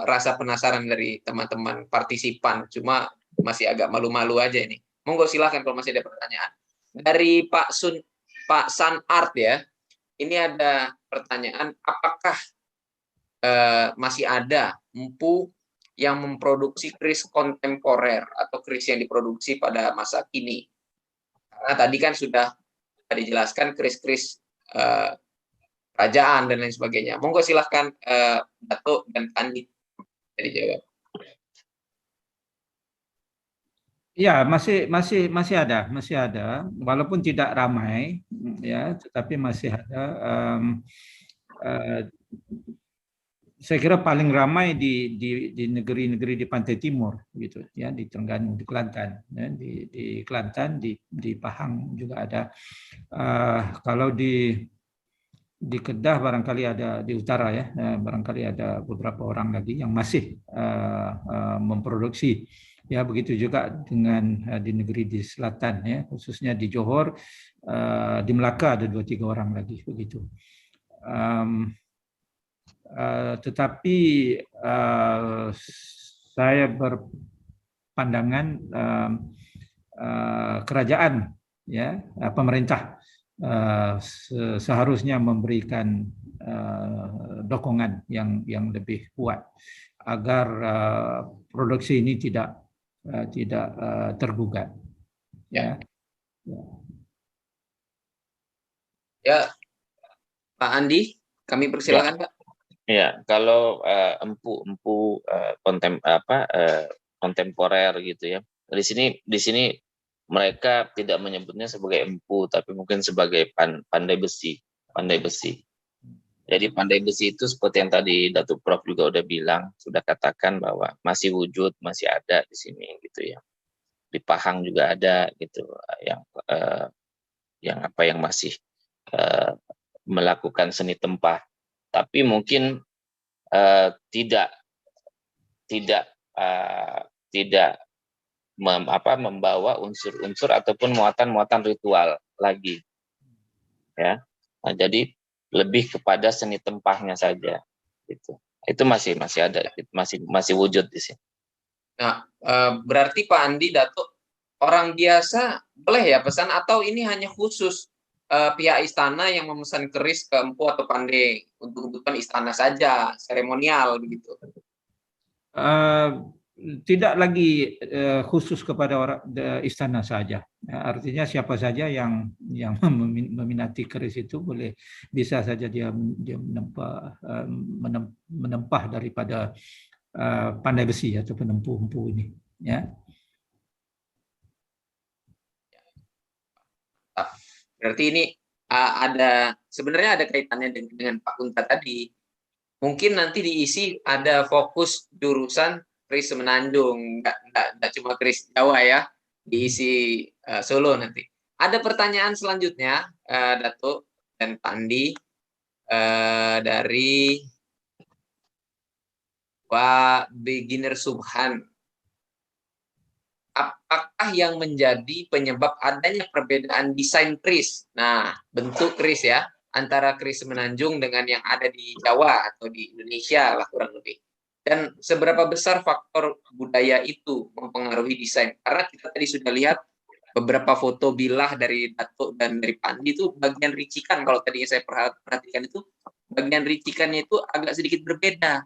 rasa penasaran dari teman-teman partisipan, cuma masih agak malu-malu aja ini. Monggo silakan kalau masih ada pertanyaan. Dari Pak San Art, ya, ini ada pertanyaan, apakah masih ada empu yang memproduksi keris kontemporer atau keris yang diproduksi pada masa kini? Karena tadi kan sudah dijelaskan keris-keris kerajaan dan lain sebagainya. Monggo silahkan Datuk dan Andi dari Jawa. Ya, masih ada, walaupun tidak ramai, ya, tetapi masih ada. saya kira paling ramai di negeri-negeri di pantai timur gitu ya, di Terengganu, di Kelantan ya, di Kelantan, di Pahang juga ada. Kalau di Kedah barangkali ada, di utara ya, barangkali ada beberapa orang lagi yang masih memproduksi ya. Begitu juga dengan di negeri di selatan ya, khususnya di Johor, di Melaka ada 2-3 orang lagi begitu. Tetapi saya berpandangan kerajaan ya, pemerintah seharusnya memberikan dokongan yang lebih kuat agar produksi ini tidak tergugat. Ya. Ya, Pak Andi, kami persilakan, Pak. Ya, kalau empu kontemporer gitu ya. Di sini mereka tidak menyebutnya sebagai empu, tapi mungkin sebagai pandai besi. Jadi pandai besi itu seperti yang tadi Datuk Prof juga udah bilang, sudah katakan bahwa masih wujud, masih ada di sini gitu ya. Di Pahang juga ada gitu, yang masih melakukan seni tempah. Tapi mungkin tidak membawa unsur-unsur ataupun muatan-muatan ritual lagi, ya. Nah, jadi lebih kepada seni tempahnya saja, gitu. Itu masih ada, masih wujud di sini. Nah, berarti Pak Andi, Datuk, orang biasa boleh ya pesan, atau ini hanya khusus pihak istana yang memesan keris ke empu atau pandai untuk kebutuhan istana saja, seremonial begitu? Tidak lagi khusus kepada orang istana saja. Artinya siapa saja yang meminati keris itu bisa saja dia menempah daripada pandai besi atau empu ini, ya. Berarti ini sebenarnya ada kaitannya dengan Pak Kunta tadi. Mungkin nanti diisi ada fokus jurusan keris Semenanjung, nggak cuma keris Jawa ya, diisi Solo nanti. Ada pertanyaan selanjutnya, Datuk dan Pak Andi, dari Pak Beginner Subhan. Apakah yang menjadi penyebab adanya perbedaan desain keris? Nah, bentuk keris ya, antara keris Semenanjung dengan yang ada di Jawa atau di Indonesia lah kurang lebih. Dan seberapa besar faktor budaya itu mempengaruhi desain? Karena kita tadi sudah lihat beberapa foto bilah dari Datuk dan dari Pandi itu bagian ricikan, kalau tadi saya perhatikan itu bagian ricikannya itu agak sedikit berbeda,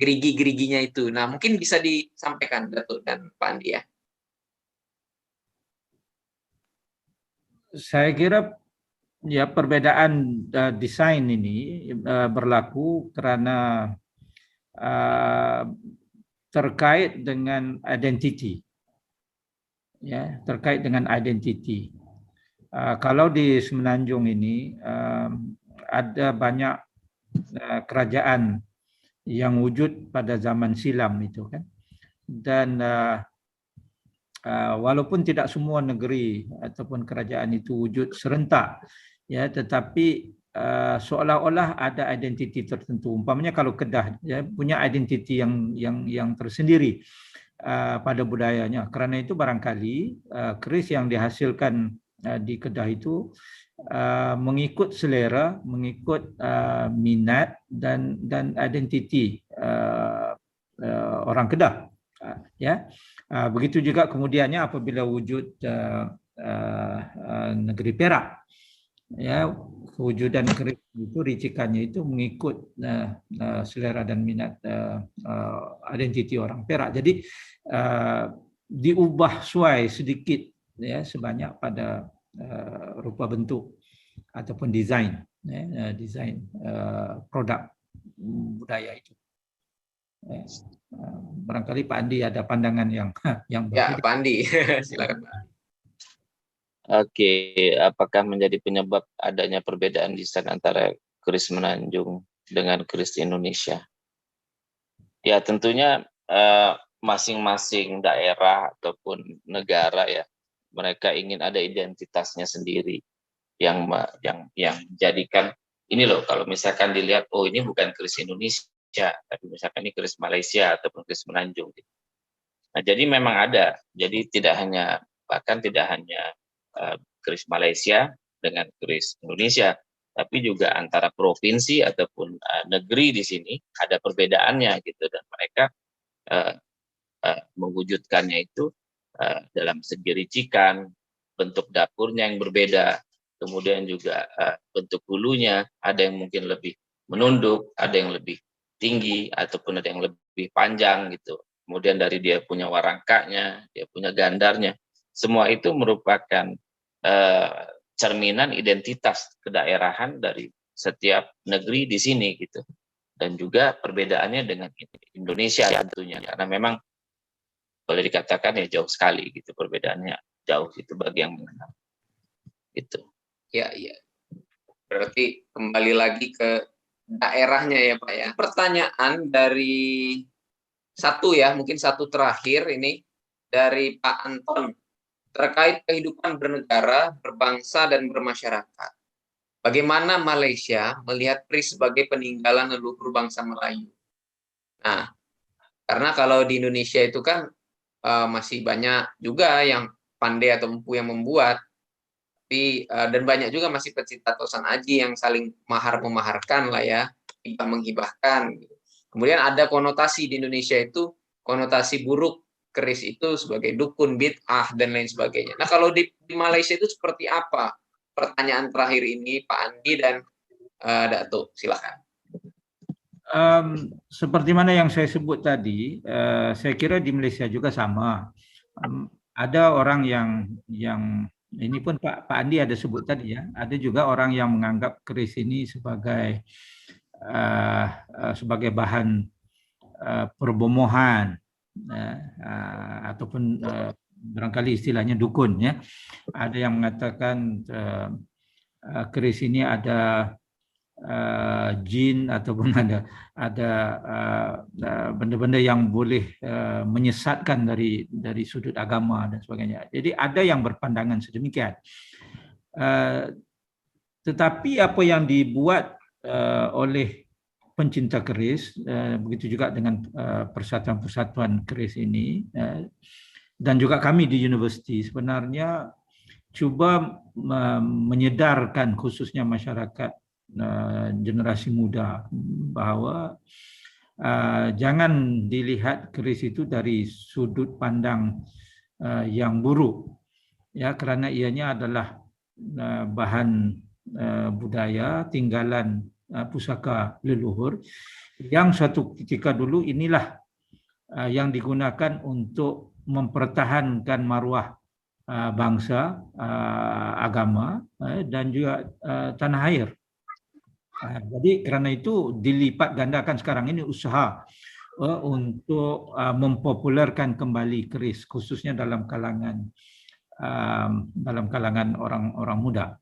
gerigi-geriginya itu. Nah, mungkin bisa disampaikan Datuk dan Pandi ya. Saya kira ya perbedaan desain ini berlaku karena terkait dengan identity, ya, terkait dengan identity. Kalau di Semenanjung ini ada banyak kerajaan yang wujud pada zaman silam itu kan, dan walaupun tidak semua negeri ataupun kerajaan itu wujud serentak, ya, tetapi seolah-olah ada identiti tertentu. Umpamanya kalau Kedah ya, punya identiti yang tersendiri pada budayanya. Karena itu barangkali keris yang dihasilkan di Kedah itu mengikut selera, mengikut minat dan identiti orang Kedah, ya. Begitu juga kemudiannya apabila wujud negeri Perak, ya, kewujudan keris itu ricikannya itu mengikut selera dan minat identiti orang Perak. Jadi diubah suai sedikit ya, sebanyak pada rupa bentuk ataupun desain, ya, desain produk budaya itu. Barangkali Pak Andi ada pandangan yang ya, Pak Andi. Silakan Pak. Oke, apakah menjadi penyebab adanya perbedaan desain antara keris Semenanjung dengan keris Indonesia? Ya tentunya masing-masing daerah ataupun negara ya, mereka ingin ada identitasnya sendiri yang jadikan ini loh, kalau misalkan dilihat, oh ini bukan keris Indonesia, tapi misalkan ini keris Malaysia ataupun keris Semenanjung. Nah, jadi memang ada, jadi bahkan tidak hanya keris Malaysia dengan keris Indonesia, tapi juga antara provinsi ataupun negeri di sini ada perbedaannya gitu, dan mereka mewujudkannya itu dalam segi ricikan, bentuk dapurnya yang berbeda, kemudian juga bentuk hulunya, ada yang mungkin lebih menunduk, ada yang lebih tinggi, ataupun ada yang lebih panjang gitu. Kemudian dari dia punya warangkanya, dia punya gandarnya, semua itu merupakan cerminan identitas kedaerahan dari setiap negeri di sini gitu. Dan juga perbedaannya dengan Indonesia tentunya, karena memang boleh dikatakan ya jauh sekali gitu perbedaannya, jauh itu bagi yang mengenal itu. Ya, ya. Berarti kembali lagi ke daerahnya ya Pak ya. Pertanyaan dari mungkin satu terakhir ini dari Pak Anton terkait kehidupan bernegara, berbangsa dan bermasyarakat. Bagaimana Malaysia melihat keris sebagai peninggalan leluhur bangsa Melayu? Nah, karena kalau di Indonesia itu kan masih banyak juga yang pandai atau mampu yang membuat, dan banyak juga masih pecinta tosan aji yang saling memaharkan lah ya, menghibahkan. Kemudian ada konotasi di Indonesia itu, konotasi buruk keris itu sebagai dukun, bid'ah dan lain sebagainya. Nah kalau di Malaysia itu seperti apa? Pertanyaan terakhir ini Pak Andi dan Dato, silakan. Seperti mana yang saya sebut tadi, saya kira di Malaysia juga sama. Ada orang yang ini pun Pak Andi ada sebut tadi ya, ada juga orang yang menganggap keris ini sebagai bahan perbomohan ataupun barangkali istilahnya dukun ya. Ada yang mengatakan keris ini ada jin ataupun ada benda-benda yang boleh menyesatkan dari sudut agama dan sebagainya. Jadi ada yang berpandangan sedemikian. Tetapi apa yang dibuat oleh pencinta keris, begitu juga dengan persatuan-persatuan keris ini, dan juga kami di universiti sebenarnya cuba menyedarkan khususnya masyarakat generasi muda bahwa jangan dilihat keris itu dari sudut pandang yang buruk ya, kerana ianya adalah bahan budaya tinggalan pusaka leluhur yang suatu ketika dulu inilah yang digunakan untuk mempertahankan maruah bangsa, agama dan juga tanah air. Jadi kerana itu dilipat gandakan sekarang ini usaha untuk mempopulerkan kembali keris, khususnya dalam kalangan orang-orang muda.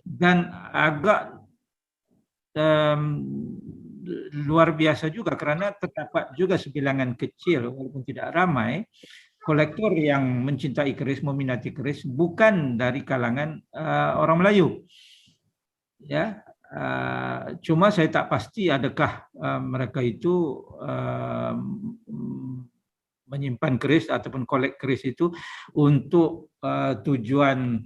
Dan agak luar biasa juga kerana terdapat juga sebilangan kecil walaupun tidak ramai kolektor yang mencintai keris, meminati keris bukan dari kalangan orang Melayu. Ya. Cuma saya tak pasti adakah mereka itu menyimpan keris ataupun kolek keris itu untuk tujuan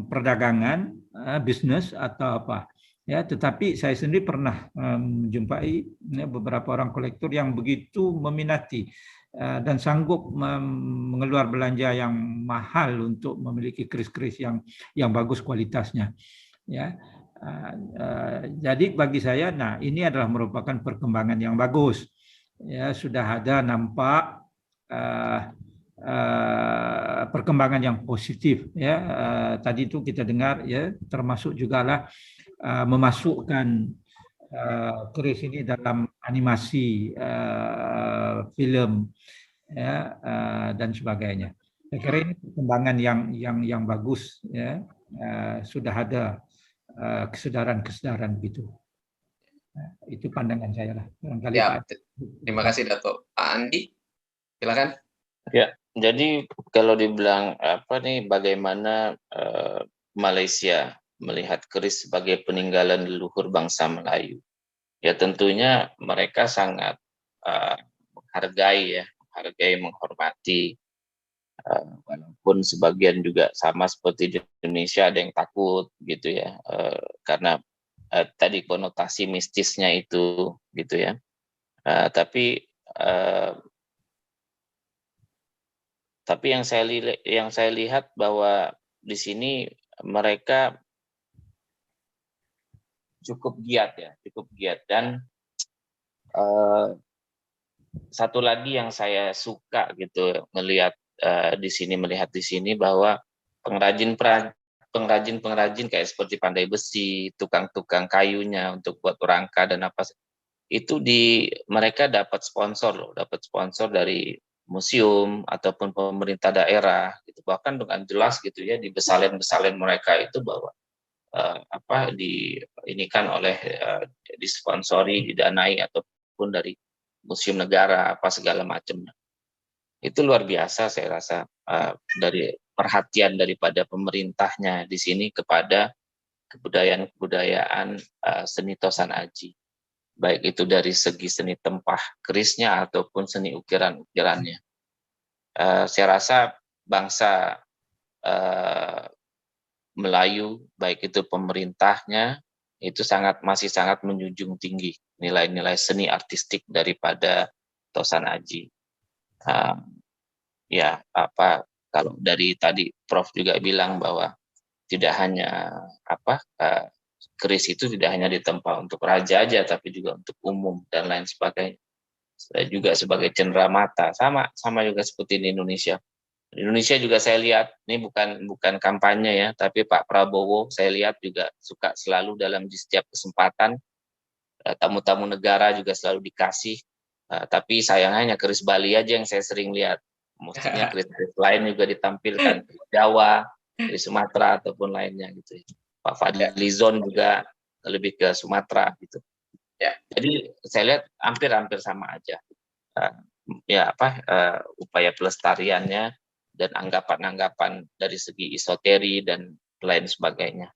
perdagangan, bisnes atau apa. Ya, tetapi saya sendiri pernah menjumpai beberapa orang kolektor yang begitu meminati dan sanggup mengeluar belanja yang mahal untuk memiliki keris-keris yang bagus kualitasnya. Ya. Jadi bagi saya, nah ini adalah merupakan perkembangan yang bagus. Ya, sudah ada nampak perkembangan yang positif. Ya, tadi itu kita dengar ya, termasuk jugalah memasukkan keris ini dalam animasi film ya, dan sebagainya. Saya kira ini perkembangan yang bagus. Ya, sudah ada kesedaran begitu. Itu pandangan saya lah. Barangkali Ya, Pak. terima kasih Dato. Pak Andi, silakan. Ya, jadi kalau dibilang apa nih, bagaimana Malaysia melihat keris sebagai peninggalan leluhur bangsa Melayu? Ya tentunya mereka sangat menghargai, menghormati, walaupun sebagian juga sama seperti di Indonesia ada yang takut gitu ya, karena tadi konotasi mistisnya itu gitu ya. Tapi yang saya lihat bahwa di sini mereka cukup giat dan satu lagi yang saya suka gitu melihat di sini bahwa pengrajin kayak seperti pandai besi, tukang-tukang kayunya untuk buat rangka dan apa itu mereka dapat sponsor dari museum ataupun pemerintah daerah gitu, bahkan dengan jelas gitu ya di besalen mereka itu bahwa diinikan oleh disponsori, didanai ataupun dari museum negara apa segala macamnya. Itu luar biasa saya rasa dari perhatian daripada pemerintahnya di sini kepada kebudayaan seni Tosan Aji, baik itu dari segi seni tempah kerisnya ataupun seni ukirannya. Saya rasa bangsa Melayu, baik itu pemerintahnya, itu masih sangat menjunjung tinggi nilai-nilai seni artistik daripada Tosan Aji. Ya apa kalau dari tadi Prof juga bilang bahwa tidak hanya keris itu tidak hanya ditempa untuk raja aja, tapi juga untuk umum dan lain sebagainya. Juga sebagai cenderamata, sama juga seperti di Indonesia. Di Indonesia juga saya lihat, ini bukan kampanye ya, tapi Pak Prabowo saya lihat juga suka selalu di setiap kesempatan tamu-tamu negara juga selalu dikasih, tapi sayangnya keris Bali aja yang saya sering lihat. Mestinya keris lain juga ditampilkan, keris Jawa, keris Sumatera ataupun lainnya gitu. Pak Fadlizon juga lebih ke Sumatera gitu. Ya, jadi saya lihat hampir sama aja. Upaya pelestariannya dan anggapan-anggapan dari segi esoteri dan lain sebagainya.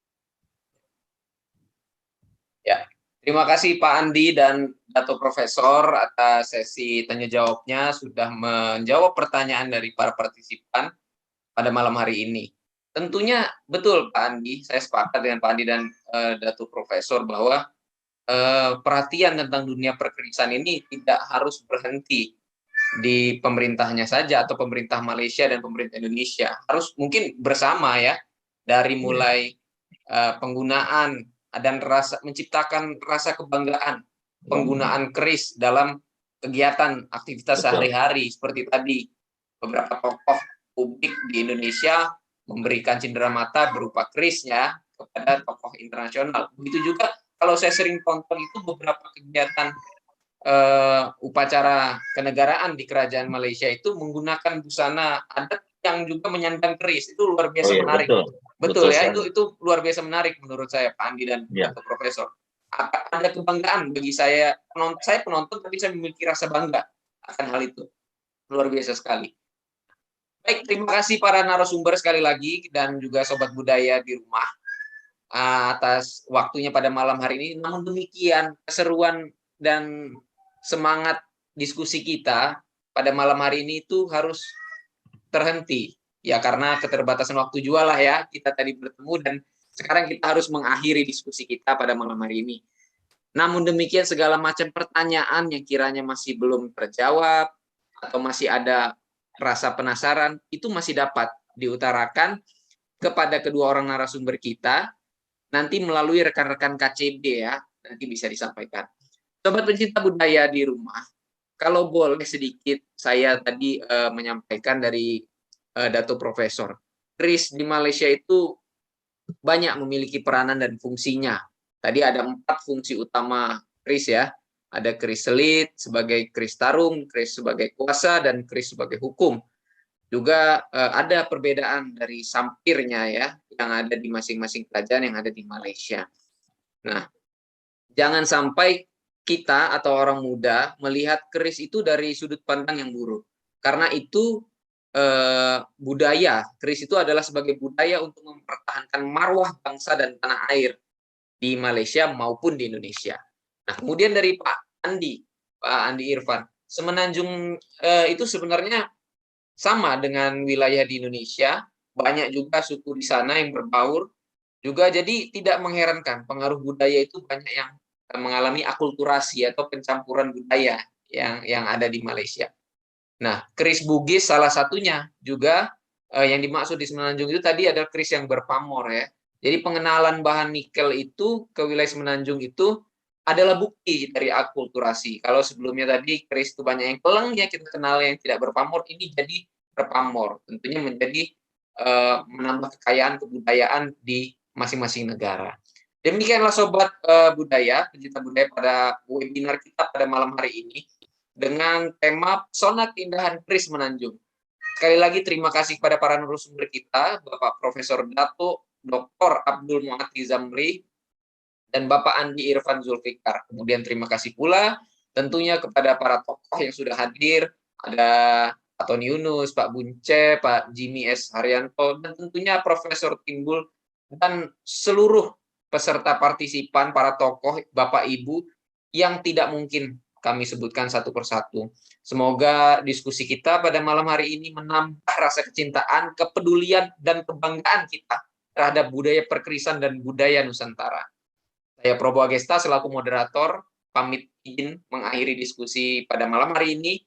Ya, terima kasih Pak Andi dan Dato Profesor atas sesi tanya jawabnya, sudah menjawab pertanyaan dari para partisipan pada malam hari ini. Tentunya betul Pak Andi, saya sepakat dengan Pak Andi dan Dato Profesor bahwa perhatian tentang dunia perkerisan ini tidak harus berhenti di pemerintahnya saja atau pemerintah Malaysia dan pemerintah Indonesia, harus mungkin bersama ya, dari mulai penggunaan dan menciptakan rasa kebanggaan penggunaan keris dalam kegiatan aktivitas sehari-hari, seperti tadi beberapa tokoh publik di Indonesia memberikan cenderamata berupa kerisnya kepada tokoh internasional. Begitu juga kalau saya sering tonton itu beberapa kegiatan upacara kenegaraan di kerajaan Malaysia itu menggunakan busana adat yang juga menyandang keris. Itu luar biasa menarik. Betul ya, itu luar biasa menarik menurut saya Pak Andi dan Pak Profesor. Ada kebanggaan bagi saya penonton, tapi saya memiliki rasa bangga akan hal itu. Luar biasa sekali. Baik, terima kasih para narasumber sekali lagi dan juga sobat budaya di rumah atas waktunya pada malam hari ini. Namun demikian, keseruan dan semangat diskusi kita pada malam hari ini itu harus terhenti ya, karena keterbatasan waktu juga lah ya, kita tadi bertemu dan sekarang kita harus mengakhiri diskusi kita pada malam hari ini. Namun demikian, segala macam pertanyaan yang kiranya masih belum terjawab atau masih ada rasa penasaran, itu masih dapat diutarakan kepada kedua orang narasumber kita nanti melalui rekan-rekan KCB ya, nanti bisa disampaikan. Sobat pencinta budaya di rumah, kalau boleh sedikit saya tadi menyampaikan dari Dato Profesor, keris di Malaysia itu banyak memiliki peranan dan fungsinya. Tadi ada 4 fungsi utama keris ya, ada keris selit sebagai keris tarung, keris sebagai kuasa, dan keris sebagai hukum. Juga ada perbedaan dari sampirnya ya, yang ada di masing-masing kerajaan yang ada di Malaysia. Nah, Jangan sampai kita atau orang muda melihat keris itu dari sudut pandang yang buruk. Karena itu budaya, keris itu adalah sebagai budaya untuk mempertahankan marwah bangsa dan tanah air di Malaysia maupun di Indonesia. Nah, kemudian dari Pak Andi Irfan, Semenanjung itu sebenarnya sama dengan wilayah di Indonesia, banyak juga suku di sana yang berbaur, juga jadi tidak mengherankan pengaruh budaya itu banyak yang mengalami akulturasi atau pencampuran budaya yang ada di Malaysia. Nah, keris Bugis salah satunya juga yang dimaksud di Semenanjung itu tadi ada keris yang berpamor ya. Jadi pengenalan bahan nikel itu ke wilayah Semenanjung itu adalah bukti dari akulturasi. Kalau sebelumnya tadi keris itu banyak yang keleng yang kita kenal yang tidak berpamor, ini jadi berpamor. Tentunya menjadi menambah kekayaan kebudayaan di masing-masing negara. Demikianlah sobat budaya, pencinta budaya pada webinar kita pada malam hari ini dengan tema Pesona Keindahan Keris Semenanjung. Sekali lagi terima kasih kepada para narasumber kita, Bapak Profesor Dato Dr. Abdul Muati Zamri dan Bapak Andi Irfan Zulfikar. Kemudian terima kasih pula tentunya kepada para tokoh yang sudah hadir, ada Pak Tony Yunus, Pak Bunce, Pak Jimmy S. Haryanto, dan tentunya Profesor Timbul dan seluruh peserta partisipan, para tokoh, Bapak Ibu yang tidak mungkin kami sebutkan satu persatu. Semoga diskusi kita pada malam hari ini menambah rasa kecintaan, kepedulian, dan kebanggaan kita terhadap budaya perkerisan dan budaya Nusantara. Saya Probo Agesta selaku moderator, pamit izin mengakhiri diskusi pada malam hari ini.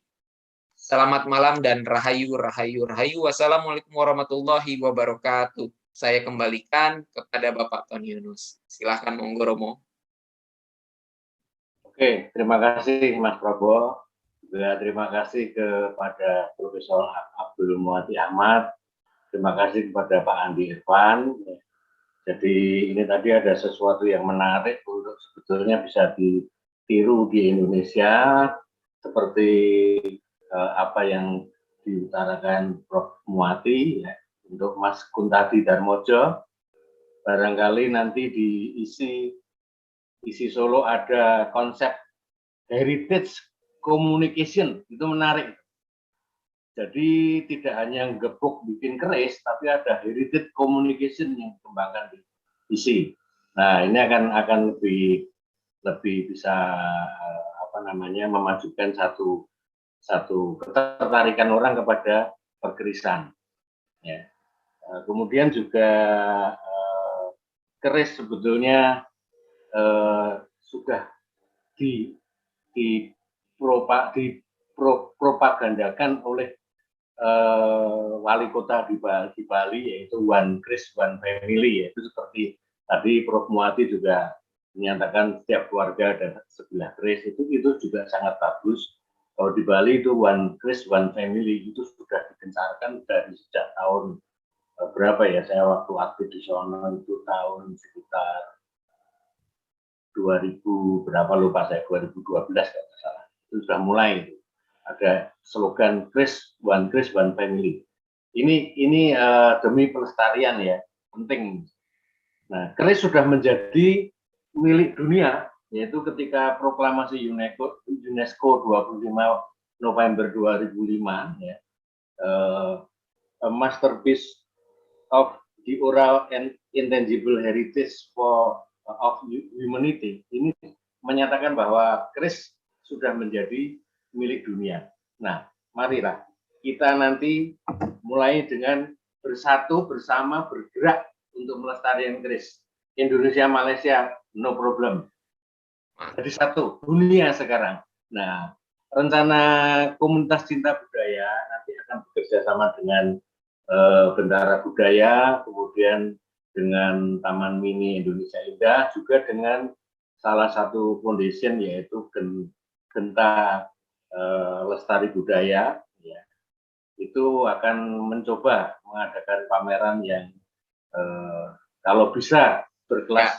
Selamat malam dan rahayu, rahayu, rahayu. Wassalamualaikum warahmatullahi wabarakatuh. Saya kembalikan kepada Bapak Tony Yunus. Silahkan monggo Romo. Oke, terima kasih Mas Prabowo. Juga terima kasih kepada Profesor Abdul Muati Ahmad. Terima kasih kepada Pak Andi Irfan. Jadi ini tadi ada sesuatu yang menarik untuk sebetulnya bisa ditiru di Indonesia seperti apa yang diutarakan Prof. Muati ya, untuk Mas Kuntadi Darmojo. Barangkali nanti diisi Solo ada konsep heritage communication, itu menarik. Jadi tidak hanya gebuk bikin keris, tapi ada heritage communication yang dikembangkan di isi. Nah, ini akan lebih bisa memajukan satu ketertarikan orang kepada perkerisan. Ya. Kemudian juga keris sebetulnya sudah dipropagandakan oleh wali kota di Bali, yaitu One Keris One Family, yaitu seperti tadi Prof. Muati juga menyatakan setiap keluarga ada sebilah keris, itu juga sangat bagus. Kalau di Bali itu One Keris One Family itu sudah digencarkan dari sejak tahun berapa ya, saya waktu aktif di sana itu tahun sekitar 2000 berapa lupa saya, 2012 kalau salah. Itu sudah mulai ada slogan One Keris One Family. Ini demi pelestarian ya, penting. Nah, keris sudah menjadi milik dunia, yaitu ketika proklamasi UNESCO 25 November 2005 ya, a masterpiece of the oral and intangible heritage of humanity, ini menyatakan bahwa keris sudah menjadi milik dunia. Nah, marilah kita nanti mulai dengan bersatu bersama bergerak untuk melestarikan keris. Indonesia, Malaysia, no problem. Jadi satu dunia sekarang. Nah, rencana komunitas cinta budaya nanti akan bekerja sama dengan Bendara Budaya, kemudian dengan Taman Mini Indonesia Indah, juga dengan salah satu foundation yaitu Genta Lestari Budaya, ya. Itu akan mencoba mengadakan pameran yang kalau bisa berkelas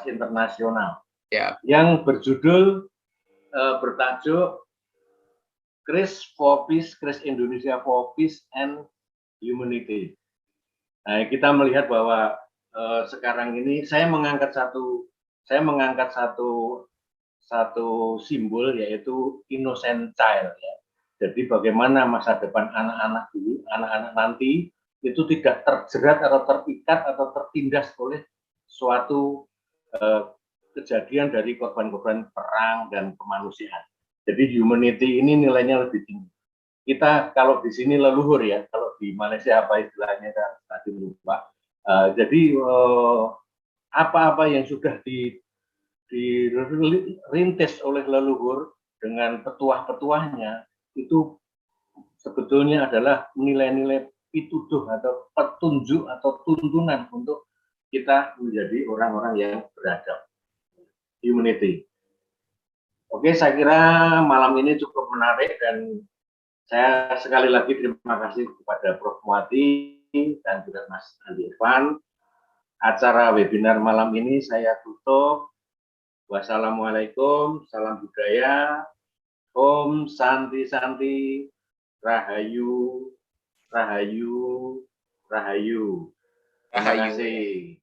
internasional, ya, yang berjudul bertajuk Keris for Peace, Keris Indonesia for Peace and Humanity. Nah, kita melihat bahwa sekarang ini saya mengangkat satu saya mengangkat satu simbol, yaitu innocent child ya. Jadi bagaimana masa depan anak-anak dulu, anak-anak nanti itu tidak terjerat atau terikat atau tertindas oleh suatu kejadian dari korban-korban perang dan kemanusiaan. Jadi humanity ini nilainya lebih tinggi. Kita kalau di sini leluhur ya, kalau di Malaysia apa istilahnya saya tadi lupa. Jadi apa-apa yang sudah dirintis oleh leluhur dengan petuah-petuahnya itu sebetulnya adalah nilai-nilai pituduh atau petunjuk atau tuntunan untuk kita menjadi orang-orang yang beradab. Humanity. Oke, saya kira malam ini cukup menarik dan saya sekali lagi terima kasih kepada Prof. Muati dan juga Mas Andi Irfan. Acara webinar malam ini saya tutup. Wassalamualaikum, salam budaya, Om Santi Santi, Rahayu, Rahayu, Rahayu. Terima kasih.